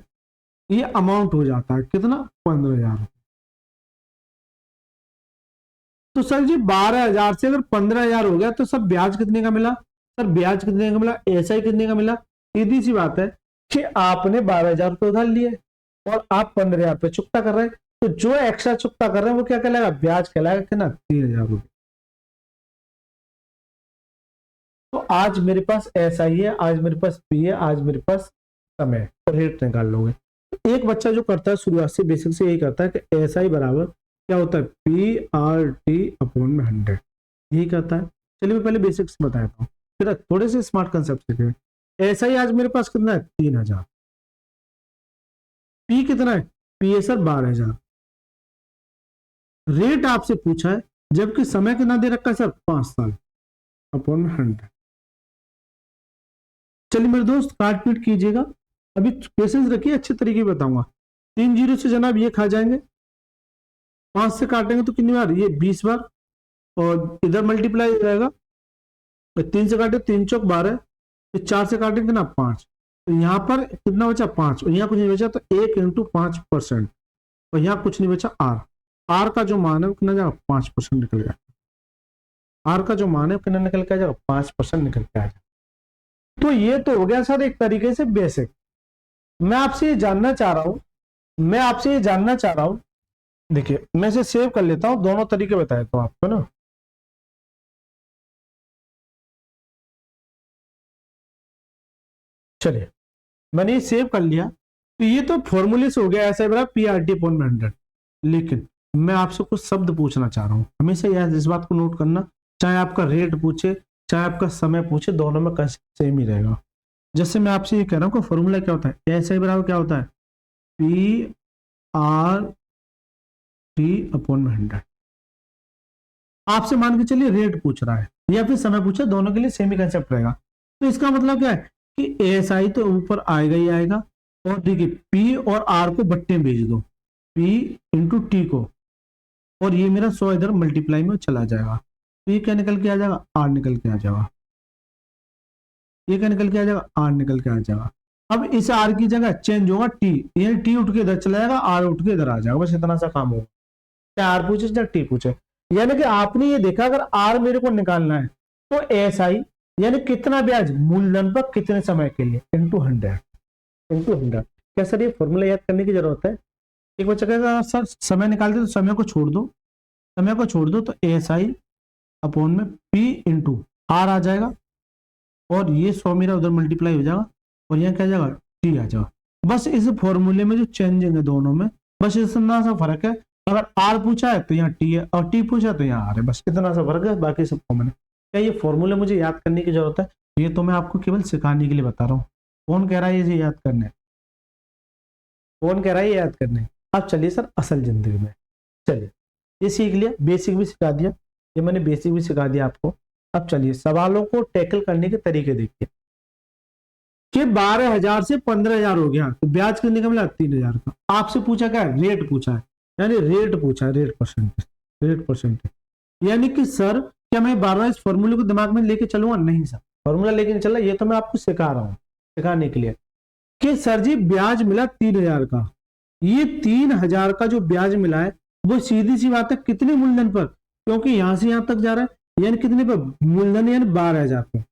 ये अमाउंट हो जाता है कितना, 15,000। तो सर जी 12,000 से अगर 15,000 हो गया तो सर ब्याज कितने का मिला, सर ब्याज कितने का मिला, एसआई कितने का मिला। सीधी सी बात है कि आपने 12,000 रुपये उधार लिए और आप 15,000 रुपये चुकता कर रहे हैं, तो जो एक्स्ट्रा चुकता कर रहे हैं वो क्या कहलाएगा, ब्याज कहलाएगा, कितना, 3,000 रुपये। तो आज मेरे पास एसआई है, आज मेरे पास पी है, आज मेरे पास समय है, तो रेट निकाल लोगे। एक बच्चा जो करता है शुरुआत से बेसिक से यही करता है कि एसआई बराबर क्या होता है, पी आर टी अपॉन में 100, यही करता है। चलिए मैं पहले बेसिक्स बताता हूँ, फिर थोड़े से स्मार्ट कंसेप्ट सीखेंगे। एसआई आज मेरे पास कितना है, 3,000। पी कितना है, पी है सर 12,000। रेट आपसे पूछा है जबकि समय कितना दे रखा है सर, 5 साल, अपॉन में 100। चलिए मेरे दोस्त काट पीट कीजिएगा, अभी पेशेंस रखिए, अच्छे तरीके बताऊंगा। 3 जीरो से जनाब ये खा जाएंगे, 5 से काटेंगे तो कितनी बार, ये 20 बार, और इधर मल्टीप्लाई हो जाएगा, 3 से काटे 3 चौक 12, 4 से काटेंगे ना 5, तो यहाँ पर कितना बचा, 5, और यहाँ कुछ नहीं बचा, तो 1 इंटू 5%, और यहाँ कुछ नहीं बचा, आर। आर का जो मान है वो कितना जाएगा, 5% निकल गया। आर का जो मान है वो कितना निकल के आ जाएगा, 5% निकल के आ जाएगा। तो ये तो हो गया सर एक तरीके से बेसिक। मैं आपसे ये जानना चाह रहा हूं, देखिए मैं इसे सेव कर लेता हूं, दोनों तरीके बताए तो आपको ना। चलिए मैंने ये सेव कर लिया, तो ये तो फॉर्मूले से हो गया ऐसा बराबर पी आर टी अपॉन 100। लेकिन मैं आपसे कुछ शब्द पूछना चाह रहा हूं, हमेशा यार इस बात को नोट करना, चाहे आपका रेट पूछे चाहे आपका समय पूछे, दोनों में सेम ही रहेगा। जैसे मैं आपसे ये कह रहा हूँ कि फॉर्मूला क्या होता है, ऐसा ही बराबर क्या होता है, पी आर टी अपॉन 100। आपसे मान के चलिए रेट पूछ रहा है या फिर समय पूछा, दोनों के लिए सेम ही कंसेप्ट रहेगा। तो इसका मतलब क्या है कि एस आई तो ऊपर आएगा ही आएगा, और देखिए पी और आर को बट्टे में भेज दो, पी इंटू टी को, और ये मेरा 100 इधर मल्टीप्लाई में चला जाएगा, तो ये क्या निकल के आ जाएगा, आर निकल के आ जाएगा। ये क्या निकल के आ जाएगा, आर निकल के आ जाएगा। अब इस आर की जगह चेंज होगा टी, ये टी उठ के इधर चला जाएगा, आर उठ के इधर आ जाएगा, बस इतना सा काम होगा। चाहे आर पूछे चाहे टी पूछे, यानी कि आपने ये देखा अगर आर मेरे को निकालना है तो एस आई यानी कितना ब्याज, मूलधन पर कितने समय के लिए, इंटू 100, इंटू 100। क्या सर ये फॉर्मूला याद करने की जरूरत है। एक बच्चा कहेगा सर समय निकालते तो समय को छोड़ दो, समय को छोड़ दो, तो एस आई अपॉन में पी इंटू आर आ जाएगा, और ये 100 मेरा उधर मल्टीप्लाई हो जाएगा, और यहाँ क्या आ जाएगा, टी आ जाएगा। बस इस फॉर्मूले में जो चेंजिंग है दोनों में, बस इतना सा फर्क है, अगर आर पूछा है तो यहाँ टी है, और टी पूछा है तो यहाँ आर है, बस इतना सा फर्क है, बाकी सब कॉमन है। क्या ये फॉर्मूले मुझे याद करने की जरूरत है, ये तो मैं आपको केवल सिखाने के लिए बता रहा हूँ। कौन कह रहा है ये याद करने, कौन कह रहा है ये याद करने। अब चलिए सर असल जिंदगी में, चलिए ये सीख लिया, बेसिक भी सिखा दिया, ये मैंने बेसिक भी सिखा दिया आपको। अब चलिए सवालों को टैकल करने के तरीके देखिए कि 12,000 से 15,000 हो गया, तो ब्याज कितने का मिला, 3,000 का। आपसे पूछा क्या है, रेट पूछा है, यानी रेट पूछा है, रेट परसेंटेज, रेट परसेंटेज। यानी कि सर क्या मैं बार बार इस फॉर्मूले को दिमाग में लेके चलूंगा, नहीं सर फॉर्मूला लेके नहीं चला, ये तो मैं आपको सिखा रहा हूँ, सिखाने के लिए कि सर जी ब्याज मिला 3,000 का, ये 3,000 का जो ब्याज मिला है वो सीधी सी बात है कितने मूलधन पर, क्योंकि यहां से यहां तक जा रहा है, यानी कितने पर, मूलधन यानी 12,000 पर,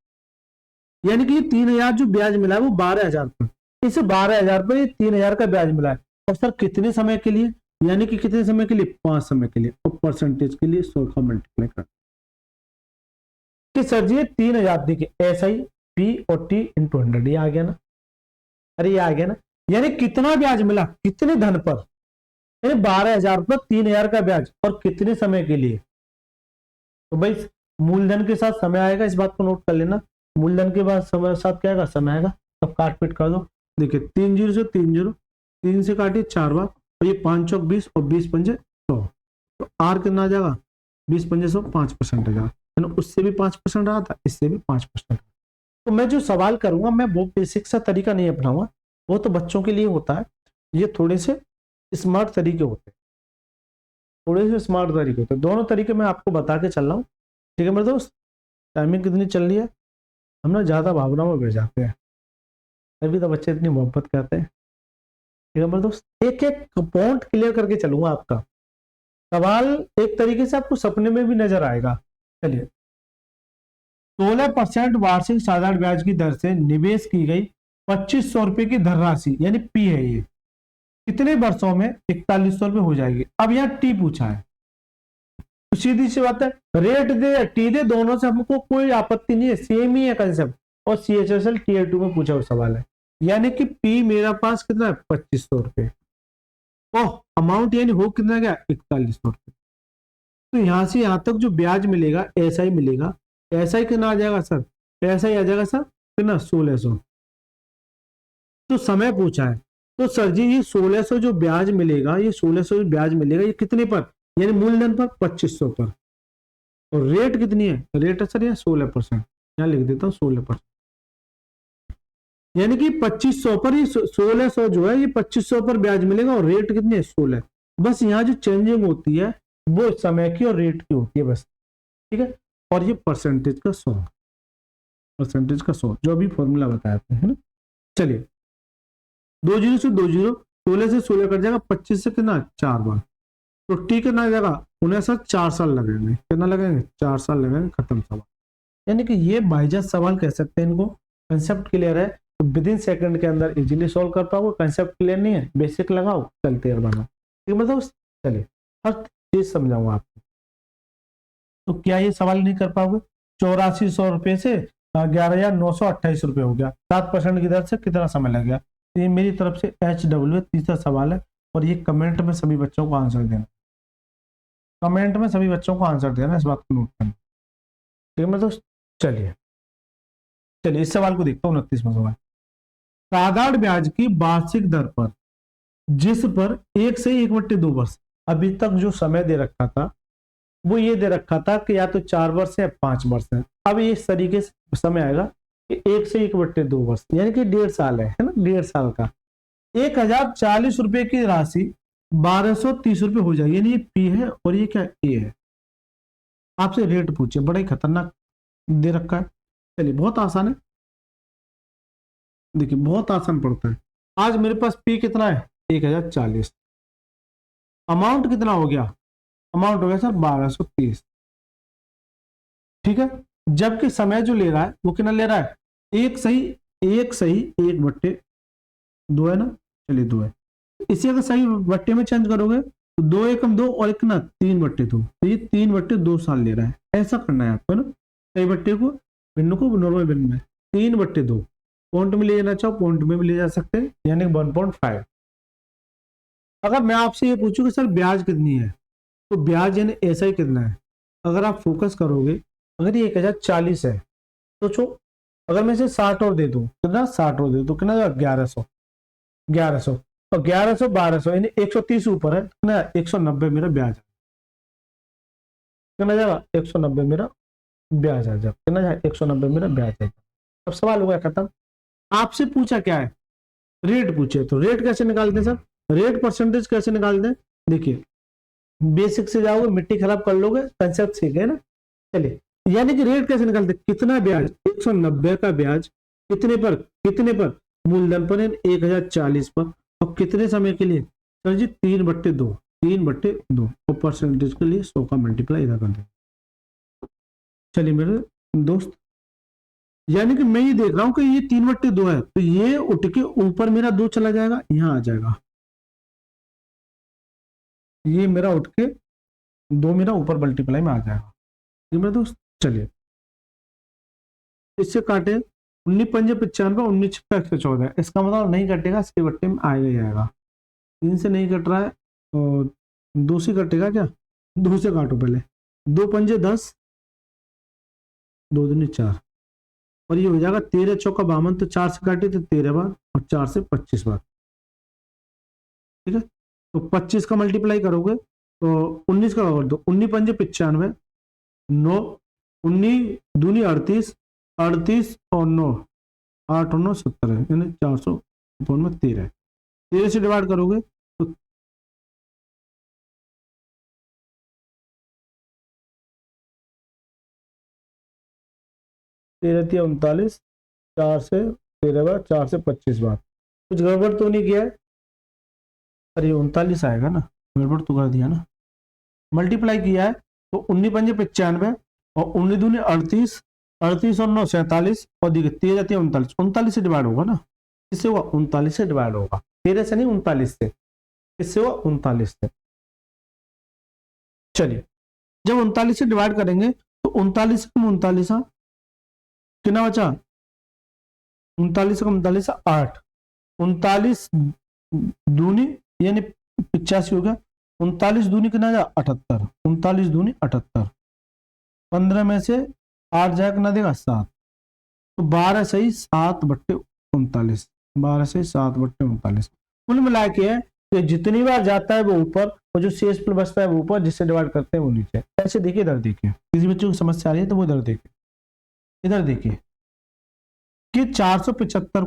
यानी कि 3,000 जो ब्याज मिला है वो 12,000 पर, इस 12,000 पर 3,000 का ब्याज मिला है, और सर कितने समय के लिए, यानी कि कितने समय के लिए, 5 समय के लिए, और परसेंटेज के लिए 100 का मल्टीप्लाई कर, कि सर जी 3,000 देखिए एस आई पी और टी इंटू 100, ये आ गया ना, अरे ये आ गया ना, यानी कितना ब्याज मिला कितने धन पर, यानी 12,000 पर 3,000 का ब्याज, और कितने समय के लिए। तो भाई मूलधन के साथ समय आएगा, इस बात को नोट कर लेना, मूलधन के बाद समय साथ क्या आएगा, समय आएगा। तब काट पीट कर दो, देखिए 3 जीरो से 3 जीरो, 3 से काटिए 4 बार, और ये 5 चौक 20 और 20 पंजे 100, तो आर कितना आ जाएगा, 20 पंजे 100, 5% आ जाएगा, उससे भी 5% रहा था, इससे भी 5%। तो मैं जो सवाल करूंगा मैं वो बेसिक सा तरीका नहीं अपनाऊंगा, वो तो बच्चों के लिए होता है, ये थोड़े से स्मार्ट तरीके होते हैं, थोड़े से स्मार्ट तरीके होते हैं, दोनों तरीके मैं आपको बता के चल रहा हूँ। ठीक है मेरे दोस्त, टाइमिंग कितनी चल रही है, हम ना ज़्यादा भावनाओं में बह जाते हैं, तभी तो बच्चे इतनी मोहब्बत करते हैं। ठीक है मेरे दोस्त, एक एक पॉइंट क्लियर करके चलूंगा आपका। सवाल एक तरीके से आपको सपने में भी नजर आएगा। चलिए, 16% वार्षिक साधारण ब्याज की दर से निवेश की गई 2500 रुपए की धनराशि यानी पी है ये, कितने वर्षों में 4100 रुपए हो जाएगी। अब यहाँ टी पूछा है, तो सीधी सी बात है, रेट दे टी दे, दोनों से हमको कोई आपत्ति नहीं है, सेम ही है कंसेप्ट। और CHSL Tier 2 में पूछा हुआ सवाल है, यानी कि पी मेरा पास कितना है 2500 रुपए, ओह अमाउंट यानी हो कितना गया 4100 रुपए। तो यहां से यहां तक जो ब्याज मिलेगा ऐसा ही मिलेगा। ऐसा ही कितना आ जाएगा सर, ऐसा ही आ जाएगा सर कितना 1600। तो समय पूछा है, तो सर जी ये 1600 जो ब्याज मिलेगा, ये 1600 जो ब्याज मिलेगा ये कितने पर, यानी मूलधन पर 2500 पर। और रेट कितनी है, रेट है सर ये 16%, यहाँ लिख देता हूँ 16%, यानी कि 2500 पर ये 1600 जो है ये 2500 पर ब्याज मिलेगा और रेट कितनी है 16। बस यहाँ जो चेंजिंग होती है वो समय की और रेट की होती है बस, ठीक है। और ये परसेंटेज का 100, परसेंटेज का 100 जो अभी फॉर्मूला बताया था, है ना। चलिए, 20 से 20, 16 से 16 कट जाएगा, 25 से कितना 4 बार, तो टी कितना आ जाएगा, उन्हें सर 4 साल लगेंगे, कितना लगेंगे 4 साल लगेंगे, खत्म सवाल। यानी कि ये बाइजा सवाल कह सकते हैं इनको। कंसेप्ट क्लियर है तो विद इन सेकंड के अंदर इजीली सॉल्व कर पाओगे। कंसेप्ट क्लियर नहीं है, बेसिक लगाओ, चलते हैं बना, ठीक है मतलब। चलिए, हर चीज समझाऊंगा आपको, तो क्या ये सवाल नहीं कर पाओगे। 8400 रुपए से 11,928 रुपए हो गया, 7% की दर से कितना समय लग गया। तो ये मेरी तरफ से HW तीसरा सवाल है, और ये कमेंट में सभी बच्चों को आंसर देना, कमेंट में सभी बच्चों को आंसर देना, इस बात को नोट करना, ठीक है मतलब। चलिए चलिए इस सवाल को देखता हूँ, 29वां सवाल। साधारण ब्याज की वार्षिक दर पर जिस पर 1 से 1/2 वर्ष अभी तक जो समय दे रखा था वो ये दे रखा था कि या तो 4 वर्ष है 5 वर्ष है। अब इस तरीके से समय आएगा कि 1 से 1/2 वर्ष यानी कि 1.5 साल है ना, 1.5 साल का 1040 रुपए की राशि 1230 रुपए हो जाएगी, यानी ये पी है और ये क्या ए है। आपसे रेट पूछे, बड़ा ही खतरनाक दे रखा है। चलिए बहुत आसान है, देखिए बहुत आसान पड़ता है। आज मेरे पास पी कितना है 1040, अमाउंट कितना हो गया, अमाउंट हो गया सर 1230, ठीक है। जबकि समय जो ले रहा है वो कितना ले रहा है, एक सही 1/2 है ना, चलिए 2 है। इसी अगर सही बट्टे में चेंज करोगे तो 2 एकम 2 और एक ना 3/2, तो ये 3/2 साल ले रहा है। ऐसा करना है आपको ना, सही बट्टे को भिन्न को नॉर्मल भिन्न में 3/2 पॉइंट में ले जाना चाहो पॉइंट में भी ले जा सकते हैं, यानी 1.5। अगर मैं आपसे ये पूछूं कि सर ब्याज कितनी है, तो ब्याज यानी ऐसा ही कितना है। अगर आप फोकस करोगे, अगर ये 1040 है तो अगर मैं इसे 60 और दे दूं, कितना 60 और दे दूं, कितना 1100, 1100 और 1100 1200 यानी 130 ऊपर है, कितना 190 मेरा ब्याज है, कितना जाएगा 190 मेरा ब्याज आ जाएगा, कितना जाएगा 190 मेरा ब्याज है। अब सवाल हो गया खत्म। आपसे पूछा क्या है, रेट पूछे, तो रेट कैसे निकालते हैं सर, रेट परसेंटेज कैसे निकालते हैं। देखिए बेसिक से जाओगे मिट्टी खराब कर लोगे, कंसेप्ट सीख गए ना। चलिए, यानी कि रेट कैसे निकालते, कितना ब्याज 190 का ब्याज कितने पर मूलधन पर 1040 पर, और कितने समय के लिए सर जी 3/2 और परसेंटेज के लिए 100 का मल्टीप्लाई इधर कर दें। चलिए मेरे दोस्त, यानी कि मैं ये देख रहा हूं कि ये 3/2 है, तो ये उठ के ऊपर मेरा 2 चला जाएगा, यहां आ जाएगा, ये मेरा उठ के 2 मेरा ऊपर मल्टीप्लाई में आ जाएगा, ये मेरे दोस्त। चलिए इससे काटे 19×5 = 19×6 = 114, इसका मतलब नहीं कटेगा, इसके बट्टे में आएगा ही आएगा। 3 से नहीं कट रहा है और 2 से कटेगा क्या, 2 से काटो पहले, 2×5 = 10, 2×2 = 4 और ये हो जाएगा 13×4 = 52, तो 4 से काटे तो 13 बार और 4 से 25 बार, ठीक है। तो 25 का मल्टीप्लाई करोगे तो 19 का कर दो, 19×5 = 95, 9, 19×2 = 38, 38 और 9, 8 और 9 17 है, यानी 400 में 13 है। 13 से डिवाइड करोगे तो 13×3 = 39, 4 से 13 बार, 4 से 25 बार। कुछ गड़बड़ तो नहीं किया है, अरे ये 39 आएगा ना, गड़बड़ तो कर दिया ना। मल्टीप्लाई किया है तो 19 पंजे 95 और 19 दूनी 38, 38 और 9 47 और देखिए 13 जाती है 39, 39 से डिवाइड होगा ना, इससे हुआ 39 से डिवाइड होगा, 13 से नहीं 39 से, इससे हुआ 39 से। चलिए जब 39 से डिवाइड करेंगे तो 39 कम 39 कितना बचा, 39 कम 39 8, 39 दूनी यानी 85 हो गया, 39 दूनी कितना जा 78, 39 दूनी 78, 15 में से 8 जाए कितना देगा 7, तो 12 सही 7 बट्टे 39, 12 से 7 बट्टे 39। कुल मिला के तो जितनी बार जाता है वो ऊपर और जो शेष पर बचता है वो ऊपर, जिससे डिवाइड करते हैं वो नीचे। ऐसे देखिए, इधर देखिए, किसी बच्चे को समस्या आ रही है तो वो इधर देखिए, इधर देखिए कि 475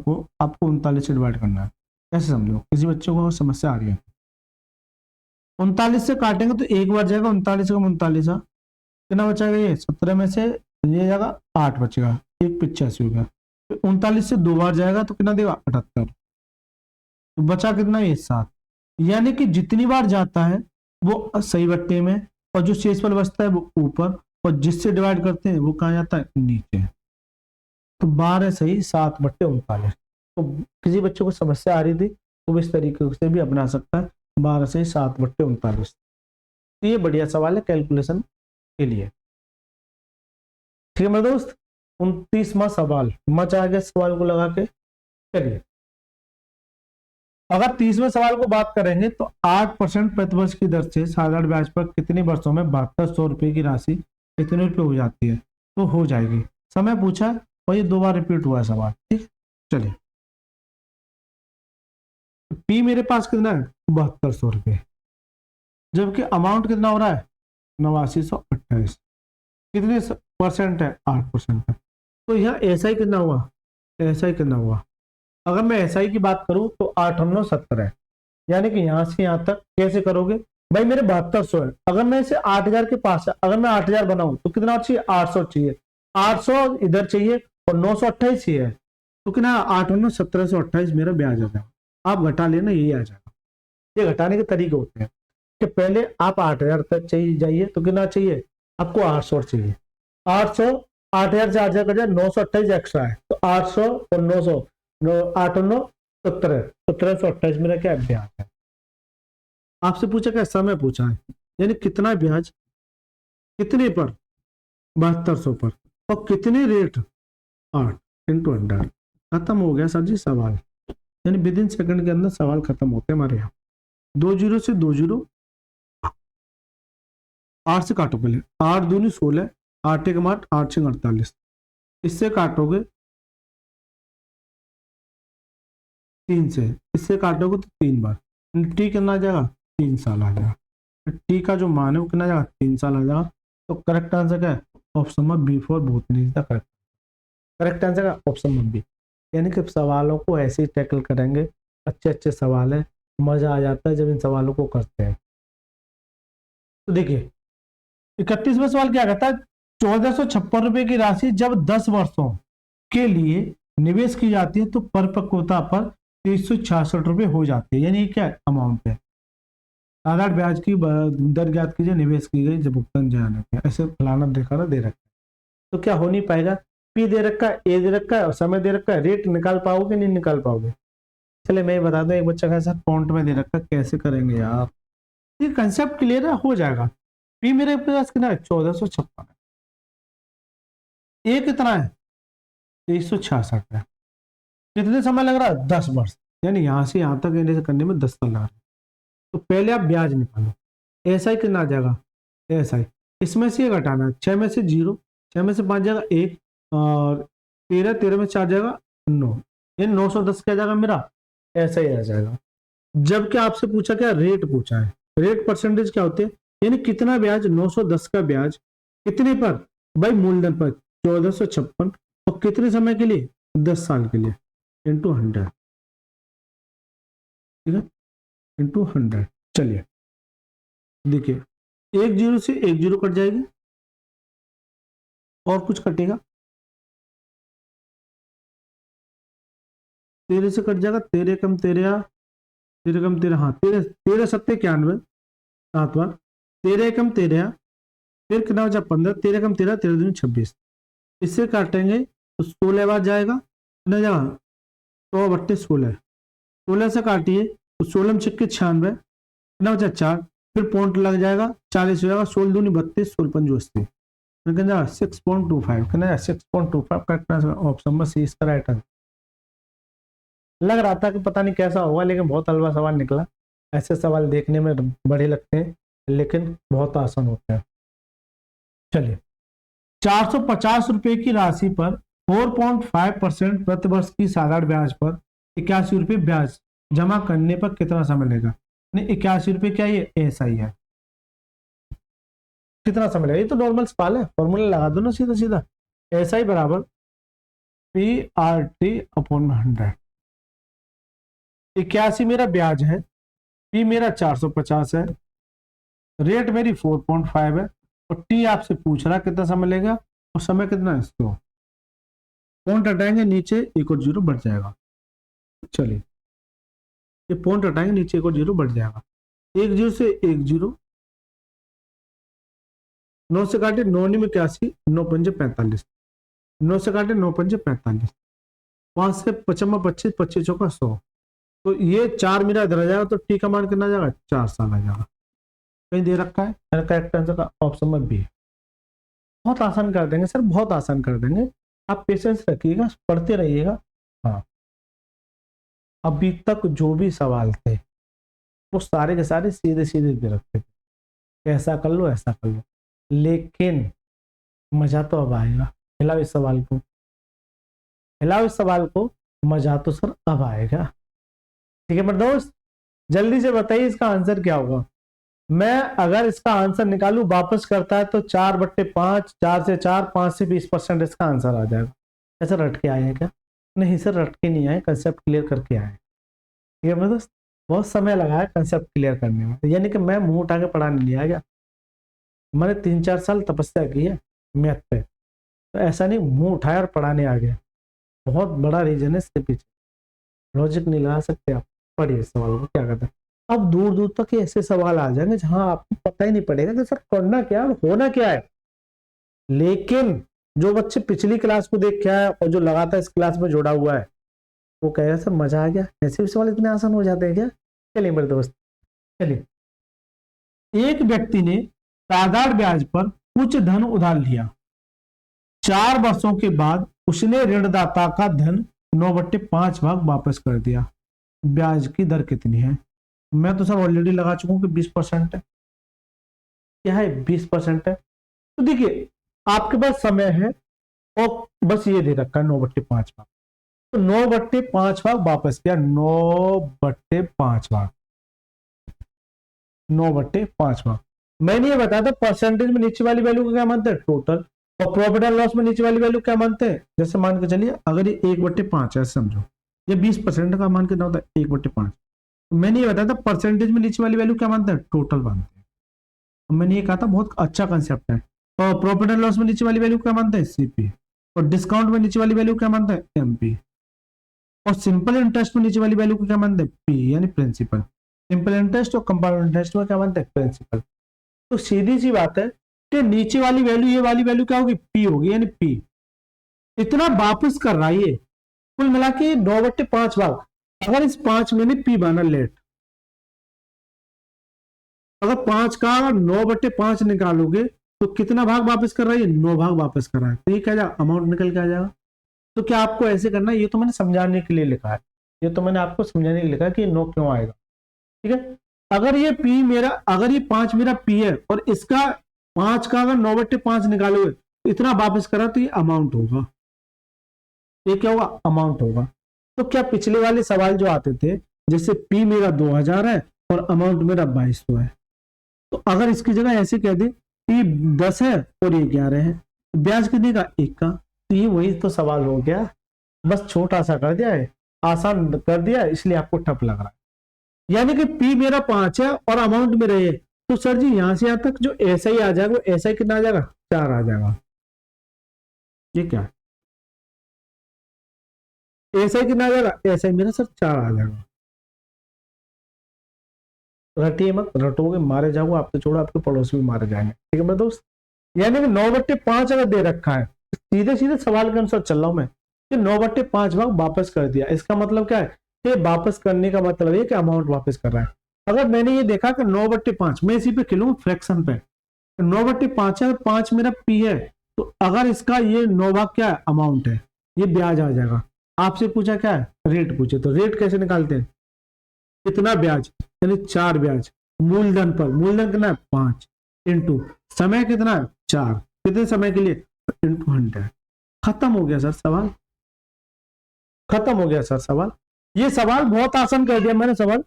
को आपको 39 से डिवाइड करना है। कैसे समझो, किसी बच्चे को समस्या आ रही है, 39 से काटेंगे तो एक बार जाएगा 39 का 39, कितना बचेगा, ये 17 में से ये जाएगा 8 बचेगा, 185 हो गया। 39 से दो बार जाएगा तो कितना देगा 78, तो बचा कितना ये 7, यानी कि जितनी बार जाता है वो सही बट्टे में और जो शेष पर बचता है वो ऊपर, और जिससे डिवाइड करते हैं वो कहाँ जाता है नीचे। तो 12 सही 7 बट्टे 39। तो किसी बच्चे को समस्या आ रही थी तो इस तरीके से भी अपना सकता है, 12 से 7 बट्टे 39। तो ये बढ़िया सवाल है कैलकुलेशन के लिए। ठीक है मेरे दोस्त, 29वां सवाल मच आ गया सवाल को लगा के। चलिए अगर 30वें सवाल को बात करेंगे तो 8% प्रतिवर्ष की दर से साधारण ब्याज पर कितने वर्षों में 7200 रुपए की राशि कितने रुपए हो जाती है, तो हो जाएगी। समय पूछा है और ये 2 बार रिपीट हुआ है सवाल। ठीक, चलिए पी मेरे पास कितना है 7200 रुपए, जबकि अमाउंट कितना हो रहा है 8928, कितने परसेंट है 8% है। तो यह ऐसा ही कितना हुआ, ऐसा ही कितना हुआ। अगर मैं एसआई की बात करूं तो 8 9 70 है, यानी कि यहां से यहां तक कैसे करोगे भाई, मेरे 7200 है, अगर मैं इसे 8000 के पास है, अगर मैं 8000 बनाऊं तो कितना चाहिए 800 चाहिए, 800 इधर चाहिए और 928 चाहिए, तो कितना 8 9 1728 मेरा ब्याज आ जाएगा। आप घटा लेना यही आ जाएगा। ये घटाने के तरीके होते हैं कि पहले आप 8000 तक चाहिए जाइए तो कितना चाहिए आपको 800 चाहिए, 800 8000 से 8000 कट जाए 928 एक्स्ट्रा है, तो 800 और 900 8 9 17 1728 मेरा क्या ब्याज है। आपसे पूछा क्या समय पूछा है, यानी कितना ब्याज कितने पर 7200 पर और कितने रेट 8 इंटू 100। खत्म हो गया सर जी सवाल, यानी विद इन सेकंड के अंदर सवाल खत्म होते हैं हमारे यहाँ। 2 जीरो से 2 जीरो, 8 से काटो पहले, 8 दूनी 16, 8 एक 8, 8 6 48, इससे काटोगे 3 से, इससे काटोगे तो 3 बार, टी कितना आ जाएगा 3 साल आ जाएगा। टी का जो मान है वो कितना जाएगा 3 साल आ जाएगा। तो करेक्ट आंसर क्या है option number B for both is the correct. Correct answer है ऑप्शन नंबर बी, यानी कि सवालों को ऐसे ही टैकल करेंगे। अच्छे अच्छे सवाल है, मजा आ जाता है जब इन सवालों को करते हैं। तो देखिए 31वां सवाल क्या कहता है, 1456 रुपए की राशि जब 10 वर्षों के लिए निवेश की जाती है तो परिपक्वता पर 366 रुपए हो जाती है, यानी क्या अमाउंट है। साधारण ब्याज की दर ज्ञात कीजिए, निवेश की गई जब भुगतान जाने के, ऐसे फलाना देखा दे रखा है, तो क्या हो नहीं पाएगा। पी दे रखा है, ए दे रखा है और समय दे रखा है, रेट निकाल पाओगे नहीं निकाल पाओगे। चले मैं बता दूं, एक बच्चा का सर फॉन्ट में दे रखा है, कैसे करेंगे यार, ये कंसेप्ट क्लियर है हो जाएगा। पी मेरे पास कितना है 1456 है, ए कितना है 366 है, कितने समय लग रहा है 10 वर्ष, यानी यहां से यहां तक इन्हें करने में 10 साल लग रहा है। तो पहले आप ब्याज निकालो, ऐसा ही कितना आ जाएगा ऐसा ही, इसमें से ये घटाना है, 6 में से 0, 6 में से 5 जाएगा 1 और 13, 13 में 4 जाएगा 9, ये 910 क्या जाएगा मेरा, ऐसा ही आ जाएगा। जबकि आपसे पूछा क्या रेट पूछा है, रेट परसेंटेज क्या होते हैं, यानी कितना ब्याज 910 का ब्याज कितने पर भाई मूलधन पर 1456 और कितने समय के लिए 10 साल के लिए इंटू 100, ठीक है इंटू 100। चलिए देखिए 1 जीरो से 1 जीरो कट जाएगी और कुछ कटेगा, 13 से कट जाएगा, 13 कम 13 13 कम 13, हाँ 13, 13 सत्ते 91, 7 बार, 13 कम 13, फिर कितना बचा 15, 13 कम 13, 13 दूनी 26, इससे काटेंगे तो 16 बार जाएगा, कितना जाएगा 100 बट्टे 16, 16 से काटिए तो 16 में छिक्के 96, कितना बचा 4, फिर पॉइंट लग जाएगा 40 हो जाएगा, 16 दूनी 32, 16 पंजू 80, 6.25, कितना 6.25, correct answer option number C इसका राइट आंसर। लग रहा था कि पता नहीं कैसा होगा, लेकिन बहुत हलवा सवाल निकला। ऐसे सवाल देखने में बड़े लगते हैं लेकिन बहुत आसान होते हैं। चलिए, 450 रुपए की राशि पर 4.5% प्रतिवर्ष की साधारण ब्याज पर 81 रुपए ब्याज जमा करने पर कितना समय लेगा? 81 रुपए क्या ये ऐसा ही है, कितना समय लगेगा? ये तो नॉर्मल सवाल है, फॉर्मूला लगा दो ना सीधा सीधा, ऐसा ही बराबर PRT अपॉन 100। 81 मेरा ब्याज है, पी मेरा 450 है, रेट मेरी 4.5 है, और टी आपसे पूछ रहा कितना समय लेगा, और समय कितना है 100। पॉइंट हटाएंगे नीचे एक और जीरो बढ़ जाएगा। चलिए, ये पॉइंट हटाएंगे नीचे एक और जीरो बढ़ जाएगा, एक जीरो से एक जीरो, 9 से काटे 9 में 81, 9 पंजे 45, 9 से काटे 9 पंजे 45, 5 से 55 25, 25 चौका 100, तो ये 4 मेरा इधर आ जाएगा, तो टी का मान कितना आ जाएगा 4 साल आ जाएगा। कहीं दे रखा है, करेक्ट आंसर का ऑप्शन नंबर बी। बहुत आसान कर देंगे सर, बहुत आसान कर देंगे, आप पेशेंस रखिएगा, पढ़ते रहिएगा। हाँ, अभी तक जो भी सवाल थे वो सारे के सारे सीधे सीधे दे रखे थे, ऐसा कर लो ऐसा कर लो, लेकिन मजा तो अब आएगा। हिलाओ इस सवाल को, हिलाओ इस सवाल को, मजा तो सर अब आएगा। ठीक है मेरे दोस्त, जल्दी से बताइए इसका आंसर क्या होगा। मैं अगर इसका आंसर निकालू वापस करता है तो 4/5, 4 से 4, 5 से 20% इसका आंसर आ जाएगा। ऐसा रट के आए हैं क्या? नहीं सर, रट के नहीं आए, कंसेप्ट क्लियर करके आए। ठीक है मेरे दोस्त, बहुत समय लगा है कंसेप्ट क्लियर करने में, यानी कि मैं मुंह उठा के पढ़ाने नहीं आ गया, मैंने 3-4 साल तपस्या की है मैथ पे, तो ऐसा नहीं मुंह उठाया और पढ़ाने आ गया। बहुत बड़ा रीजन है इसके पीछे, लॉजिक नहीं लगा सकते आप। पढ़िए इस सवाल को, क्या कहते हैं। अब दूर दूर तक ऐसे सवाल आ जाएंगे जहां आपको पता ही नहीं पड़ेगा कि सर करना क्या है और होना क्या है। लेकिन जो बच्चे पिछली क्लास को देख के आए और जो लगातार इस क्लास में जुड़ा हुआ है, वो कहेगा सर मजा आ गया, ऐसे भी सवाल इतने आसान हो जाते हैं क्या? चलिए मेरे दोस्त, चलिए, एक व्यक्ति ने साधारण ब्याज पर कुछ धन उधार लिया, 4 वर्षों के बाद उसने ऋणदाता का धन 9/5 भाग वापस कर दिया, ब्याज की दर कितनी है? मैं तो सर ऑलरेडी लगा चुका हूं कि 20% है। क्या है? 20% है। तो देखिए, आपके पास समय है और बस ये दे रखा है 9/5 भाग, तो 9/5 भाग वापस किया, 9/5 भाग, 9/5 भाग। मैंने ये बताया था परसेंटेज में नीचे वाली वैल्यू को क्या मानते हैं? टोटल। और प्रॉफिट एंड लॉस में नीचे वाली वैल्यू क्या मानते हैं? जैसे मान के चलिए अगर ये 1/5 है समझो, ये 20% का मान कितना होता है? 1/5। मैंने ये बताया था परसेंटेज में नीचे वाली वैल्यू क्या मानते हैं? टोटल मानते हैं। मैंने ये कहा था बहुत अच्छा कंसेप्ट है। और प्रॉफिट एंड लॉस में नीचे वाली वैल्यू क्या मानते हैं? CP। और डिस्काउंट में नीचे वाली वैल्यू क्या मानते हैं? MP। और सिंपल इंटरेस्ट में नीचे वाली वैल्यू को क्या मानते हैं? P यानी प्रिंसिपल। सिंपल इंटरेस्ट और कंपाउंड इंटरेस्ट में क्या मानते हैं? प्रिंसिपल। तो सीधी सी बात है कि नीचे वाली वैल्यू, ये वाली वैल्यू क्या होगी? P होगी, यानी P इतना वापस कर रहा है ये, कुल मिला के 9/5 भाग। अगर इस 5 में P बना लेट, अगर 5 का 9/5 निकालोगे तो कितना भाग वापस कर रहा है? ये 9 भाग वापस कर रहा है, तो ये क्या जाएगा? अमाउंट निकल के आ जाएगा। तो क्या आपको ऐसे करना है? ये तो मैंने समझाने के लिए लिखा है, ये तो मैंने आपको समझाने के लिए लिखा है कि 9 क्यों आएगा। ठीक है, अगर ये P मेरा, अगर ये 5 मेरा P है और इसका 5 का अगर 9/5 निकालोगे तो इतना वापस करा, तो ये अमाउंट होगा। ये क्या होगा? अमाउंट होगा। तो क्या पिछले वाले सवाल जो आते थे, जैसे P मेरा 2000 है और अमाउंट मेरा 2200 है, तो अगर इसकी जगह ऐसे कह दे P 10 है और ये 11 है, ब्याज कितने का? 1 का, तो ये वही तो सवाल हो गया, बस छोटा सा कर दिया है, आसान कर दिया, इसलिए आपको टफ लग रहा है। यानी कि P मेरा 5 है और अमाउंट में रहे, तो सर जी यहां से यहां तक जो ऐसा ही आ जाएगा, ऐसा ही कितना आ जाएगा? 4 आ जाएगा। ये क्या है? ऐसा ही कितना आ जाएगा? ऐसा ही मेरा सर 4 आ जाएगा। रटिए मत, रटोगे मारे जाओगे, आप तो छोड़ो आपके पड़ोसी भी मारे जाएंगे। ठीक है मेरे दोस्त, यानी कि 9/5 अगर दे रखा है, सीधे सीधे सवाल के अनुसार चल रहा हूं मैं, कि 9/5 भाग वापस कर दिया, इसका मतलब क्या है कि वापस करने का मतलब है कि अमाउंट वापस कर रहा है। अगर मैंने ये देखा कि 9/5, मैं इसी पे खिलूंगा फ्रैक्शन पे, 9/5 है, 5 मेरा पी है, तो अगर इसका ये 9 भाग क्या है अमाउंट है, ये ब्याज आ जाएगा। आपसे पूछा क्या है, रेट पूछे, तो रेट कैसे निकालते हैं, कितना ब्याज, यानी 4 ब्याज मूलधन पर, मूलधन कितना है 5, इंटू समय कितना है 4, कितने समय के लिए, इंटू 100। खत्म हो गया सर सवाल, खत्म हो गया सर सवाल। ये सवाल बहुत आसान कर दिया मैंने सवाल।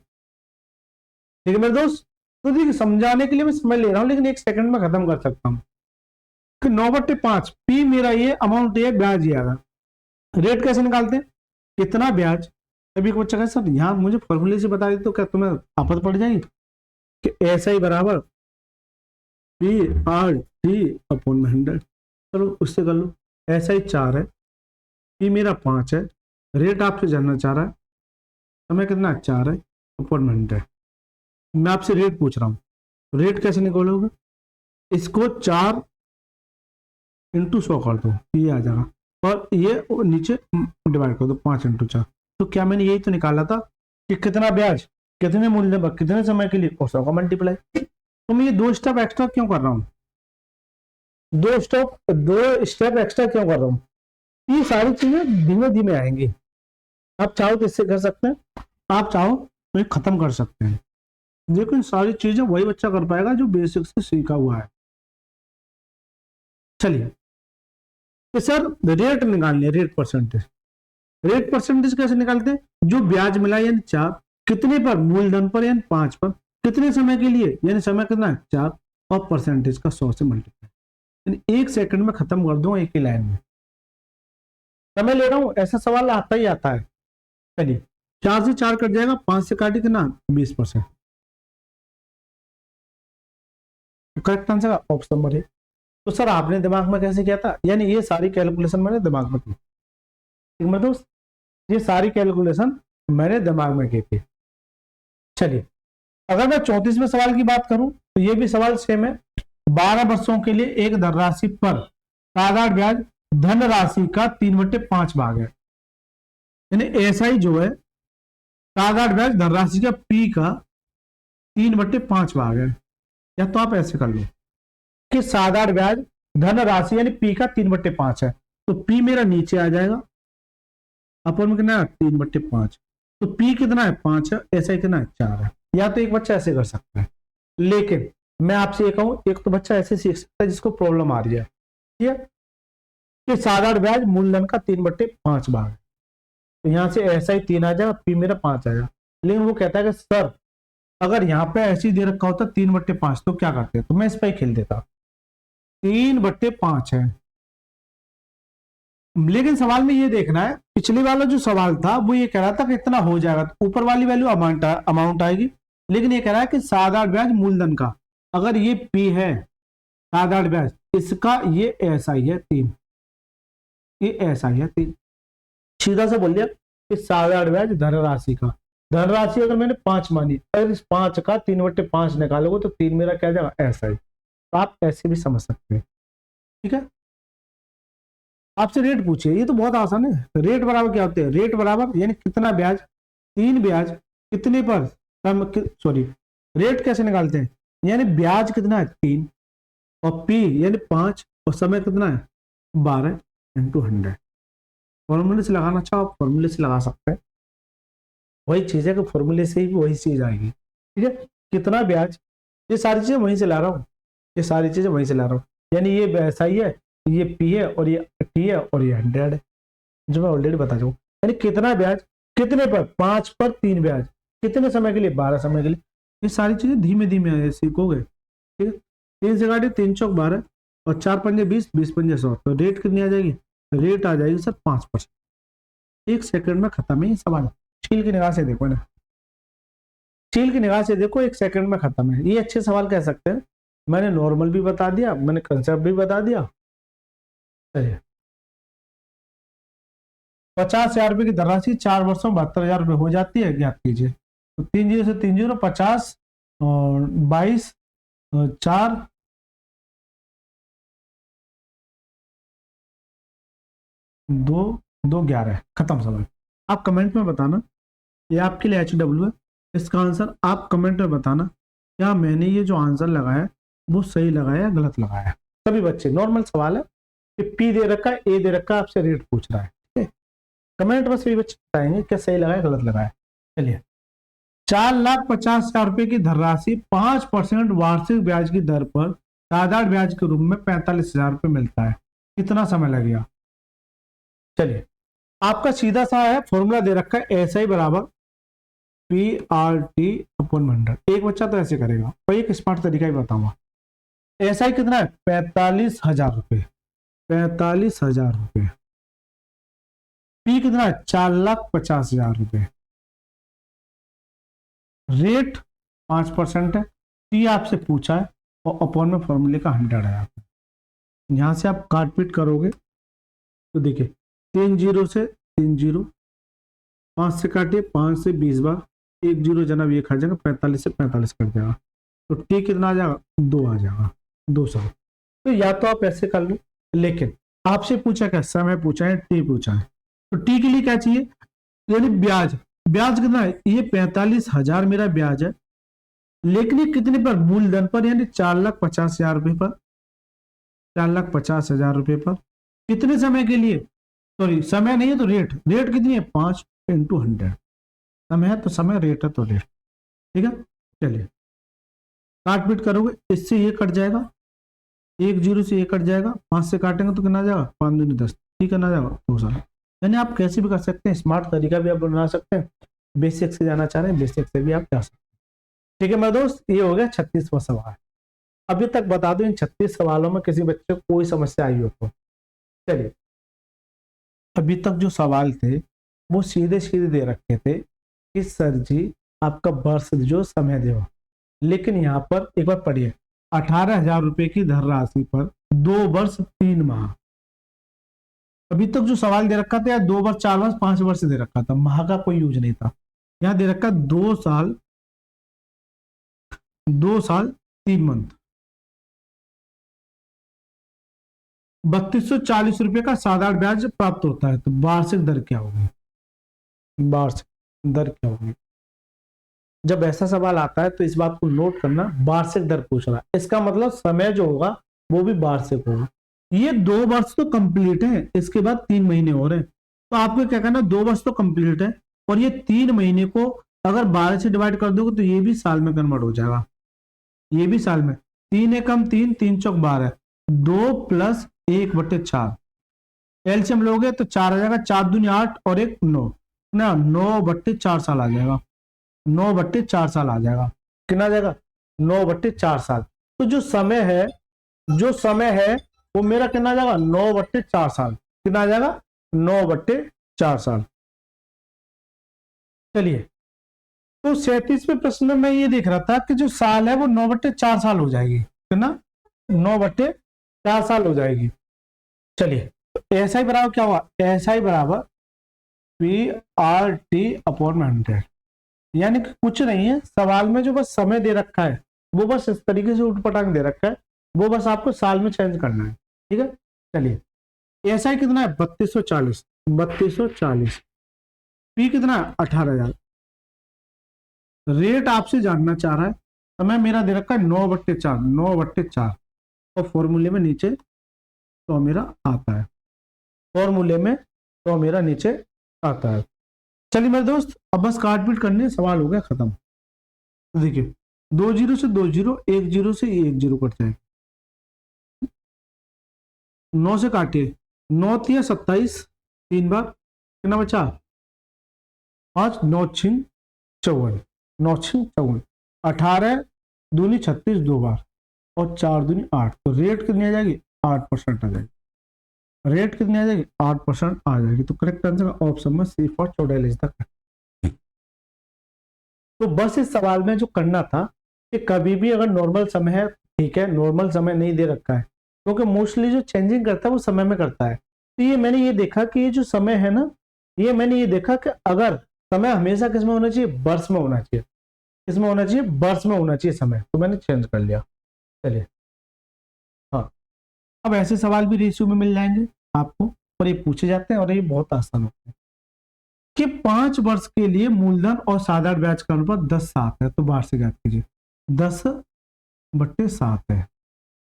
ठीक है मेरे दोस्त, तो देखिए समझाने के लिए मैं समय ले रहा हूं, लेकिन 1 सेकंड में खत्म कर सकता हूं कि 9/5 पी मेरा ये अमाउंट, ये ब्याज, ये आ रहा। रेट कैसे निकालते हैं, कितना ब्याज। अभी एक बच्चा कहे सर यहाँ मुझे फॉर्मूले से बता दी तो क्या तुम्हें आफत पड़ जाएगी, कि ऐसा ही बराबर पी आर टी अपॉन 100। चलो उससे कर लो, ऐसा ही 4 है, पी मेरा 5 है, रेट आपसे जानना चाह रहा है, समय कितना 4 है अपॉन 100। मैं आपसे रेट पूछ रहा हूँ, रेट कैसे निकालोगे, इसको 4 इंटू 100 कर दो, ये आ जाएगा, और ये नीचे डिवाइड कर दो 5 इंटू 4। तो क्या मैंने यही तो निकाला था कि कितना ब्याज, कितने मूल्य पर, कितने समय के लिए, और 100 का मल्टीप्लाई। तो मैं ये 2 स्टेप एक्स्ट्रा क्यों कर रहा हूँ, 2 स्टेप एक्स्ट्रा क्यों कर रहा हूँ, ये सारी चीजें धीमे धीमे आएंगी। आप चाहो तो इससे कर सकते हैं, आप चाहो तो खत्म कर सकते हैं, लेकिन सारी चीजें वही बच्चा कर पाएगा जो बेसिक से सीखा हुआ है। चलिए, तो सर रेट निकालने, रेट परसेंटेज, रेट परसेंटेज कैसे निकालते हैं, जो ब्याज मिला यानी 4, कितने पर, मूलधन पर यानी 5 पर, कितने समय के लिए, यानी समय कितना है 4, और परसेंटेज का 100 से मल्टीप्लाई, यानी 1 सेकंड में खत्म कर दूंगा एक ही लाइन में। समय ले रहा हूं, ऐसा सवाल आता ही आता है। चलिए 4 से 4 कट जाएगा, 5 से काटे कितना 20%, करेक्ट आंसर ऑप्शन नंबर है। तो सर आपने दिमाग में कैसे किया था, यानी ये सारी कैलकुलेशन मैंने दिमाग में की, ठीक है दोस्त, ये सारी कैलकुलेशन मैंने दिमाग में की थी। चलिए अगर मैं 34वें सवाल की बात करूं तो ये भी सवाल सेम है, 12 वर्षों के लिए एक धनराशि पर साधारण ब्याज धनराशि का 3/5 भाग है, यानी ऐसा ही जो है साधारण ब्याज धनराशि का पी का 3/5 भाग है। या तो आप ऐसे कर लो कि साधारण ब्याज धनराशि यानी पी का 3/5 है, तो पी मेरा नीचे आ जाएगा, अपन में कितना है 3/5, तो पी कितना है 5 है, ऐसा ही कितना है 4 है। या तो एक बच्चा ऐसे कर सकता है, लेकिन मैं आपसे ये कहूं, एक तो बच्चा ऐसे सीख सकता है जिसको प्रॉब्लम आ रही है, ठीक है, कि साधारण ब्याज मूलधन का 3/5 भाग है, तो यहां से ऐसा ही 3 आ जाएगा, पी मेरा 5 आएगा। लेकिन वो कहता है कि सर अगर यहाँ पे ऐसी दे रखा होता 3/5 तो क्या करते, तो मैं इस पर ही खेल देता, 3/5 है। लेकिन सवाल में ये देखना है, पिछले वाला जो सवाल था वो ये कह रहा था कि इतना हो जाएगा, तो ऊपर वाली वैल्यू अमाउंट आएगी, लेकिन ये कह रहा है कि साधारण ब्याज मूलधन का, अगर ये पी है साधारण ब्याज, इसका ये ऐसा ही है 3, ये ऐसा ही है 3, सीधा सा बोल दिया कि साधारण ब्याज धनराशि का, धनराशि अगर मैंने 5 मानी, अगर इस 5 का 3/5 निकालोगे तो 3 मेरा क्या जाएगा ऐसा ही, तो आप ऐसे भी समझ सकते हैं। ठीक है, आपसे रेट पूछिए, ये तो बहुत आसान है, रेट बराबर क्या होते हैं, रेट बराबर यानी कितना ब्याज, 3 ब्याज कितने पर, सॉरी रेट कैसे निकालते हैं, यानी ब्याज कितना है 3, और पी यानी 5, और समय कितना है 12 इंटू 100। फॉर्मूले से लगाना चाहो आप फॉर्मूले से लगा सकते हैं, वही चीज है कि फॉर्मूले से ही वही चीज आएगी। ठीक है, कितना ब्याज, ये सारी चीजें वहीं से ला रहा हूँ, ये सारी चीजें वहीं से ला रहा हूँ, यानी ये ऐसा ही है, ये पी है और ये टी है और ये 100 है, जो मैं ऑलरेडी बता चुका हूँ। यानी कितना ब्याज, कितने पर, 5 पर 3 ब्याज, कितने समय के लिए 12 समय के लिए, ये सारी चीजें धीमे धीमे सीखोगे। ठीक है, 3 से काटिए 3 चौक 12 और 4 पंजे 20, 20 पंजे 100, तो रेट कितनी आ जाएगी, रेट आ जाएगी सर 5%। 1 सेकंड में खत्म है ये सवाल, छील की निगाह से देखो ना, छील की निगाह से देखो, 1 सेकंड में खत्म है। ये अच्छे सवाल कह सकते हैं, मैंने नॉर्मल भी बता दिया, मैंने कंसेप्ट भी बता दिया। चलिए 50,000 रुपए की धनराशि 4 वर्षों में 72,000 रुपए हो जाती है, ज्ञात कीजिए। तो 3 जीरो से 3 जीरो 50 और 22 4 2 2 11 खत्म समय। आप कमेंट में बताना ये आपके लिए HW है। इसका आंसर आप कमेंट में बताना क्या मैंने ये जो आंसर लगाया वो सही लगाया या गलत लगाया। सभी बच्चे नॉर्मल सवाल है कि P दे रखा है, A दे रखा है, आपसे रेट पूछ रहा है, ठीक है। कमेंट में सभी बच्चे बताएंगे क्या सही लगाया गलत लगाया। चलिए, 4,50,000 रुपए की धनराशि 5% वार्षिक ब्याज की दर पर साधारण ब्याज के रूप में 45,000 रुपए मिलता है, कितना समय लगेगा। चलिए, आपका सीधा सा है, फॉर्मूला दे रखा है SI बराबर PRT/100। एक बच्चा तो ऐसे करेगा और एक स्मार्ट तरीका ही बताऊंगा। SI कितना है 45,000 रुपए, 45,000 रुपए। P कितना है 4,50,000 रुपए। रेट 5% है, T आपसे पूछा है और अपॉन में फॉर्मूले का 100 है। यहां से आप काट पीट करोगे तो देखिए 3 जीरो से 3 जीरो, 5 से काटिए 5 से 20 बार, 1 जीरो जनाब ये खा जाएगा, 45 से 45 कर देगा तो T कितना आ जाएगा 2 आ जाएगा, 200। तो या तो आप ऐसे कर लो, लेकिन आपसे पूछा क्या समय पूछा है, T पूछा है, तो T के लिए क्या चाहिए यानी ब्याज। ब्याज कितना है ये 45,000 मेरा ब्याज है, लेकिन ये कितने पर मूलधन पर यानी 4,50,000 रुपए पर, 4,50,000 रुपए पर कितने समय के लिए, सॉरी समय नहीं है तो रेट, रेट कितनी है 5 × 100। समय है तो समय, रेट है तो रेट, ठीक है। चलिए काट पीट करोगे, इससे ये कट जाएगा, 1 जीरो से ये कट जाएगा, 5 से काटेंगे तो कितना जाएगा 5 दूनी 10, ठीक है ना जाएगा 2 साल। यानी आप कैसे भी कर सकते हैं, स्मार्ट तरीका भी आप बना सकते हैं, बेसिक से जाना चाह रहे हैं बेसिक से भी आप जा सकते हैं, ठीक है मेरे दोस्त। ये हो गया 36वां सवाल। अभी तक बता दो इन 36 सवालों में किसी बच्चे को कोई समस्या आई हो तो। चलिए, अभी तक जो सवाल थे वो सीधे सीधे दे रखे थे कि सर जी आपका वर्ष जो समय दो, लेकिन यहाँ पर एक बार पढ़िए 18,000 रुपए की धनराशि पर 2 वर्ष 3 माह। अभी तक जो सवाल दे रखा था या 2 वर्ष 4 वर्ष 5 वर्ष दे रखा था, माह का कोई यूज नहीं था। यहाँ दे रखा 2 साल 3 मंथ, 3240 रुपए का साधारण ब्याज प्राप्त होता है, तो वार्षिक दर क्या होगी, वार्षिक दर क्या होगी। जब ऐसा सवाल आता है तो इस बात को नोट करना, वार्षिक दर पूछ रहा है, इसका मतलब समय जो होगा वो भी वार्षिक होगा। ये 2 वर्ष तो कंप्लीट है, इसके बाद 3 महीने हो रहे हैं, तो आपको क्या करना, 2 वर्ष तो कंप्लीट है और ये 3 महीने को अगर 12 से डिवाइड कर दोगे तो ये भी साल में कन्वर्ट हो जाएगा, ये भी साल में। 3 एकम 3, 3 चौक 12, 2 + 1/4 एलसीएम लोगे तो 4 आ जाएगा, 4 दूनी 8 और 1 9 ना, 9/4 साल आ जाएगा, 9/4 साल आ जाएगा, कितना आ जाएगा 9/4 साल। तो जो समय है, जो समय है वो मेरा कितना आ जाएगा 9/4 साल, कितना आ जाएगा 9/4 साल। चलिए, तो 37वें प्रश्न में मैं ये देख रहा था कि जो साल है वो 9/4 साल हो जाएगी, कितना 9/4 साल हो जाएगी। चलिए, तो एसआई बराबर क्या हुआ, एसआई बराबर PRT/100, यानी कि कुछ नहीं है, सवाल में जो बस समय दे रखा है वो बस इस तरीके से उठपटांग दे रखा है, वो बस आपको साल में चेंज करना है, ठीक है। चलिए, एसआई कितना है 3240, 3240, पी कितना है 18,000, रेट आपसे जानना चाह रहा है, समय मेरा दे रखा है 9/4, 9/4 और फॉर्मूले में नीचे तो मेरा आता है, फॉर्मूले में तो मेरा नीचे आता है। चलिए मेरे दोस्त, अब बस काट पीट करने, सवाल हो गया खत्म। तो देखिए 2 जीरो से 2 जीरो, 1 जीरो से 1 जीरो कट जाए, 9 से काटिए, 9 × 27 3 बार, कितना बचा 5, 9 × 6 54, 9 × 6 54, 18 दूनी 36 2 बार और 4 दूनी 8, तो रेट कितनी आ जाएगी 8% आ जाएगी, रेट कितनी आ जाएगी 8% आ जाएगी। तो करेक्ट आंसर ऑप्शन में सी फॉर 44 तक है। तो बस इस सवाल में जो करना था कि कभी भी अगर नॉर्मल समय है ठीक है, नॉर्मल समय नहीं दे रखा है, क्योंकि मोस्टली जो चेंजिंग करता है वो समय में करता है। तो ये मैंने ये देखा कि ये जो समय है ना, ये मैंने ये देखा कि अगर समय हमेशा किस में होना चाहिए, वर्ष में होना चाहिए। इसमें होना चाहिए वर्ष में होना चाहिए समय, तो मैंने चेंज कर लिया। चलिए हाँ, अब ऐसे सवाल भी रेशियो में मिल जाएंगे आपको, और ये पूछे जाते हैं और ये बहुत आसान होते हैं कि 5 वर्ष के लिए मूलधन और साधारण ब्याज का अनुपात 10:7 है, तो वार्षिक याद कीजिए 10/7 है।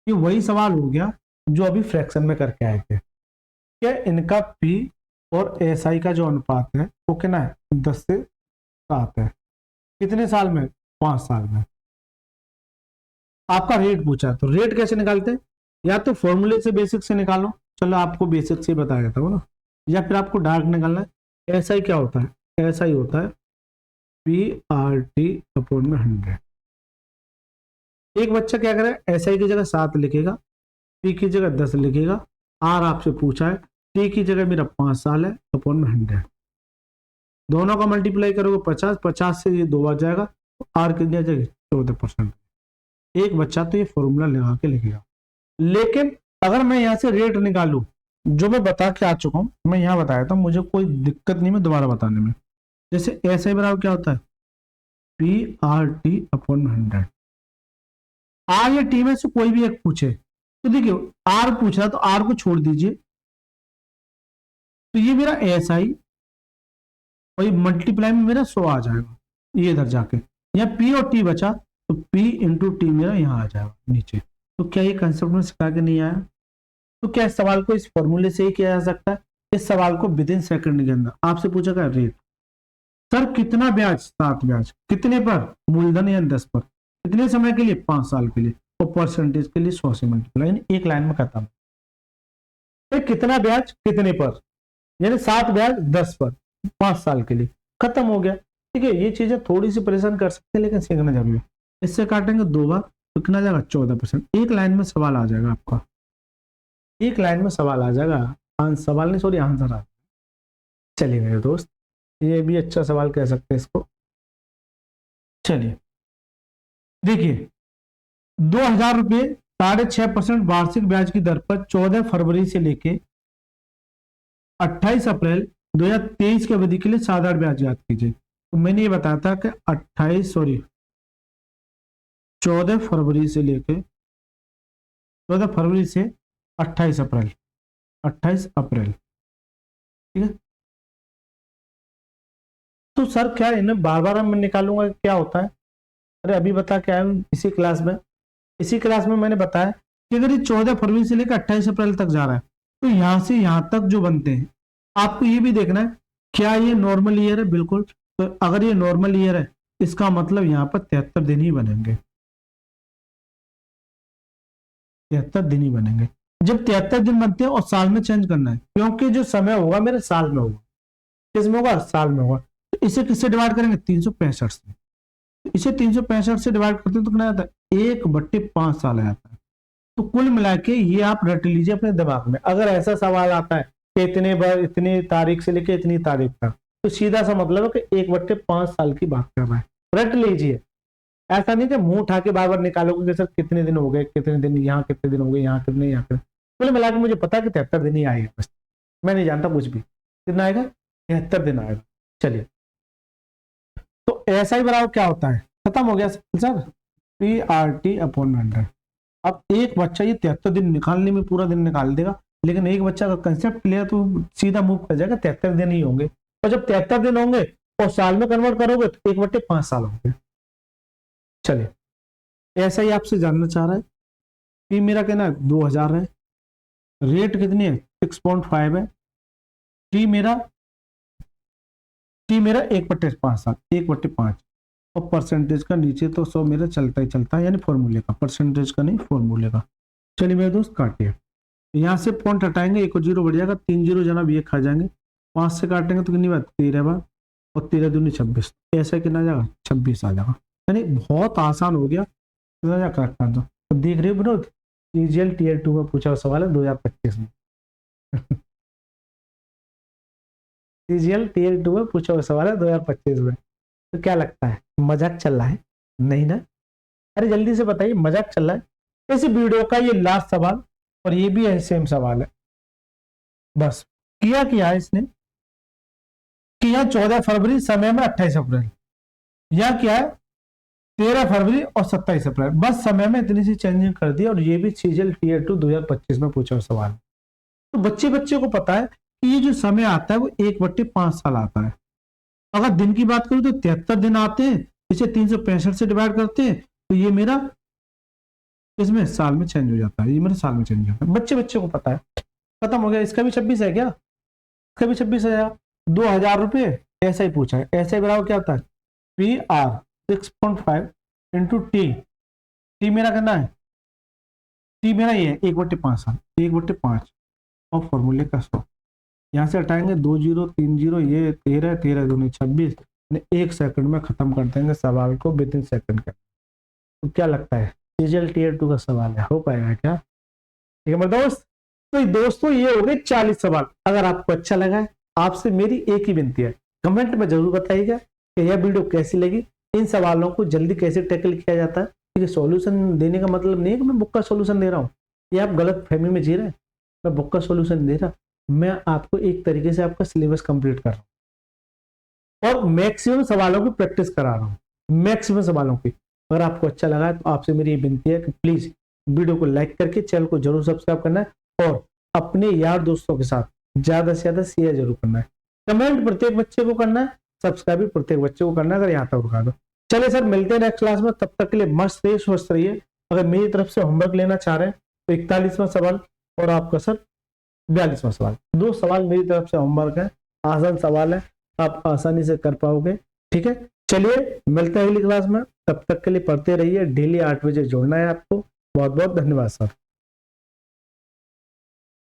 ये वही सवाल हो गया जो अभी फ्रैक्शन में करके आए थे, क्या इनका पी और एसआई का जो अनुपात है वो कितना है 10:7 है। कितने साल में? 5 साल में। आपका रेट पूछा, तो रेट कैसे निकालते हैं? या तो फॉर्मूले से बेसिक से निकालो, चलो आपको बेसिक से बताया जाता है ना, या फिर आपको डार्क निकालना है। एसआई क्या होता है? एसआई होता है PRT/100। एक बच्चा क्या करे, एसआई की जगह 7 लिखेगा, पी की जगह 10 लिखेगा, आर आपसे पूछा है, टी की जगह मेरा 5 साल है अपॉन में 100, दोनों का मल्टीप्लाई करोगे 50, 50 से ये 2 आ जाएगा, तो आर कितनी आ जाएगी 14%। एक बच्चा तो ये फॉर्मूला लगा के लिखेगा। लेकिन अगर मैं यहाँ से रेट निकालू, जो मैं बता के आ चुका हूं, मैं यहाँ बताया था, मुझे कोई दिक्कत नहीं मैं दोबारा बताने में। जैसे ऐसे बराबर क्या होता है PRT/100। आर या टी में से कोई भी एक पूछे, तो देखिए आर पूछ रहा तो आर को छोड़ दीजिए, तो ये मेरा एसआई और ये मल्टीप्लाई में मेरा 100 आ जाएगा ये इधर जाके, या पी और टी बचा तो पी इंटू टी मेरा यहाँ आ जाएगा नीचे। तो क्या ये कंसेप्ट में सिखा के नहीं आया? तो क्या इस सवाल को इस फॉर्मूले से ही किया जा सकता है? इस सवाल को विद इन सेकंड के अंदर आपसे पूछा गया रेट, सर कितना ब्याज? 7 ब्याज, कितने पर? मूलधन या 10 पर, कितने समय के लिए? 5 साल के लिए, और परसेंटेज के लिए 100 से मल्टीप्लाई, एक लाइन में खत्म। कितना ब्याज कितने पर, यानी 7 ब्याज 10 पर 5 साल के लिए, खत्म हो गया। ठीक है, ये चीजें थोड़ी सी परेशान कर सकते हैं, लेकिन सीखना जरूरी है। इससे काटेंगे 2 बार तो कितना जाएगा 14%। एक लाइन में सवाल आ जाएगा आपका, एक लाइन में सवाल आ जाएगा, सवाल नहीं सॉरी आंसर आ। चलिए मेरे दोस्त, ये भी अच्छा सवाल कह सकते हैं इसको। चलिए देखिए, 2000 रुपये 6.5% वार्षिक ब्याज की दर पर 14 फरवरी से लेके 28 अप्रैल 2023 की अवधि के लिए साधारण ब्याज याद कीजिए। तो मैंने ये बताया था कि 14 फरवरी से लेके 14 फरवरी से 28 अप्रैल, 28 अप्रैल, ठीक है। तो सर क्या इन्हें बार बार मैं निकालूंगा, क्या होता है? अरे अभी बता क्या है, इसी क्लास में मैंने बताया कि अगर ये 14 फरवरी से लेकर 28 अप्रैल तक जा रहा है, तो यहां से यहां तक जो बनते हैं आपको ये भी देखना है क्या ये नॉर्मल ईयर है। बिल्कुल, तो अगर ये नॉर्मल ईयर है इसका मतलब यहाँ पर 73 दिन ही बनेंगे, 73 दिन ही बनेंगे। जब 73 दिन बनते हैं और साल में चेंज करना है, क्योंकि जो समय होगा मेरे साल में होगा। किस में होगा? साल में होगा। तो इसे किससे डिवाइड करेंगे? 365 से। इसे 365 से डिवाइड करते हैं तो कितना आता है? 1/5 साल आ जाता है। तो कुल मिला के ये आप रट लीजिए अपने दिमाग में। अगर ऐसा सवाल आता है कि इतने बार इतनी तारीख से लेके इतनी तारीख तक, तो सीधा सा मतलब है कि 1/5 साल की बात कर रहा है। रट लीजिए, ऐसा नहीं कि मुंह उठा के बार बार निकालोगे कि सर कितने दिन हो गए, कितने दिन यहाँ, कितने दिन हो गए यहाँ, कितने यहाँ, कितने। कुल मिला के मुझे पता है कि 73 दिन ही आएगा, बस मैं नहीं जानता कुछ भी। कितना आएगा? 73 दिन आएगा। चलिए, तो ऐसा ही बराबर क्या होता है? खत्म हो गया सर, PRT/100। अब एक बच्चा ये 73 दिन निकालने में पूरा दिन निकाल देगा, लेकिन एक बच्चा का कंसेप्ट क्लियर तो सीधा मूव कर जाएगा, 73 दिन ही होंगे। और जब 73 दिन होंगे और साल में कन्वर्ट करोगे तो 1/5 साल होंगे। चलिए, ऐसा ही आपसे जानना चाह रहा है कि मेरा कहना है 2000 है, रेट कितनी है? 6.5 है, टी मेरा 1/5 साल, 1/5, और परसेंटेज का नीचे तो 100 मेरा चलता ही चलता है, यानी फॉर्मूले का, परसेंटेज का नहीं फॉर्मूले का। चलिए मेरे दोस्त काटिए, यहाँ से पॉइंट हटाएंगे, 1 और 0 बढ़ जाएगा, 3 0 जनाब ये खा जाएंगे। 5 से काटेंगे तो कितनी बात? 13 बार, और 13 दूनी 26, ऐसा कितना जाएगा? 26 आ जाएगा। यानी बहुत आसान हो गया। करेक्ट आंसर तो देख रहे हो विनोद, CGL Tier 2 में पूछा हुआ सवाल है 2025 में। CGL Tier 2 में पूछा हुआ सवाल है 2025 में। तो क्या लगता है मजाक चल रहा है? नहीं ना? अरे जल्दी से बताइए, मजाक चल रहा है? इस वीडियो का ये लास्ट सवाल, और ये भी सेम सवाल है। बस किया है इसने, किया 14 फरवरी, समय में 28 अप्रैल। यह क्या है? 13 फरवरी और 27 अप्रैल, बस समय में इतनी सी चेंजिंग कर दी। और ये भी सीजीएल टीयर 2 2025 में पूछा हुआ सवाल। तो बच्चे को पता है कि ये जो समय आता है वो 1/5 साल आता है। अगर दिन की बात करूं तो 73 दिन आते हैं, इसे 365 से डिवाइड करते हैं, तो ये मेरा इसमें साल में चेंज हो जाता है, ये मेरे साल में चेंज हो जाता है। बच्चे को पता है। खत्म हो गया। इसका भी 26 है क्या? इसका भी 26 है। 2000 रुपये ऐसा ही पूछा है। ऐसा ही बराबर क्या होता है? P R 6.5 into T. T मेरा कितना है? टी मेरा ये है 1/5 साल, 1/5 और फॉर्मूले का 100। यहाँ से हटाएंगे 2 0 3 0, ये 13 13 दूनी 26। 1 सेकंड में खत्म कर देंगे सवाल को, विद इन सेकंड का। तो क्या लगता है सीजीएल टीयर 2 का सवाल है, हो पाएगा क्या? ठीक है मेरे दोस्त। तो दोस्तों ये हो गए 40 सवाल। अगर आपको अच्छा लगा है, आपसे मेरी एक ही विनती है, कमेंट में जरूर बताइएगा कि यह वीडियो कैसी लगी, इन सवालों को जल्दी कैसे टैकल किया जाता है। ठीक है, सॉल्यूशन देने का मतलब नहीं है कि मैं बुक का सॉल्यूशन दे रहा हूँ, ये आप गलत फहमी में जी रहे हैं। मैं बुक का सॉल्यूशन दे रहा, मैं आपको एक तरीके से आपका सिलेबस कंप्लीट कर रहा हूँ और मैक्सिमम सवालों की प्रैक्टिस करा रहा हूँ, मैक्सिमम सवालों की। अगर आपको अच्छा लगा है तो आपसे मेरी विनती है कि प्लीज वीडियो को लाइक करके चैनल को जरूर सब्सक्राइब करना है और अपने यार दोस्तों के साथ ज्यादा से ज्यादा शेयर जरूर करना है। कमेंट प्रत्येक बच्चे को करना है, सब्सक्राइब प्रत्येक बच्चे को करना है। अगर यहाँ तक रुका दो, चलिए सर मिलते हैं नेक्स्ट क्लास में। तब तक के लिए मस्त रहिए, स्वस्थ रहिए। अगर मेरी तरफ से होमवर्क लेना चाह रहे हैं तो 41वां सवाल और आपका सर 42वां सवाल, 2 सवाल मेरी तरफ से होमवर्क है। आसान सवाल है, आप आसानी से कर पाओगे। ठीक है, चलिए मिलते हैं अगली क्लास में। तब तक के लिए पढ़ते रहिए। डेली 8 बजे जुड़ना है आपको। बहुत बहुत धन्यवाद सर।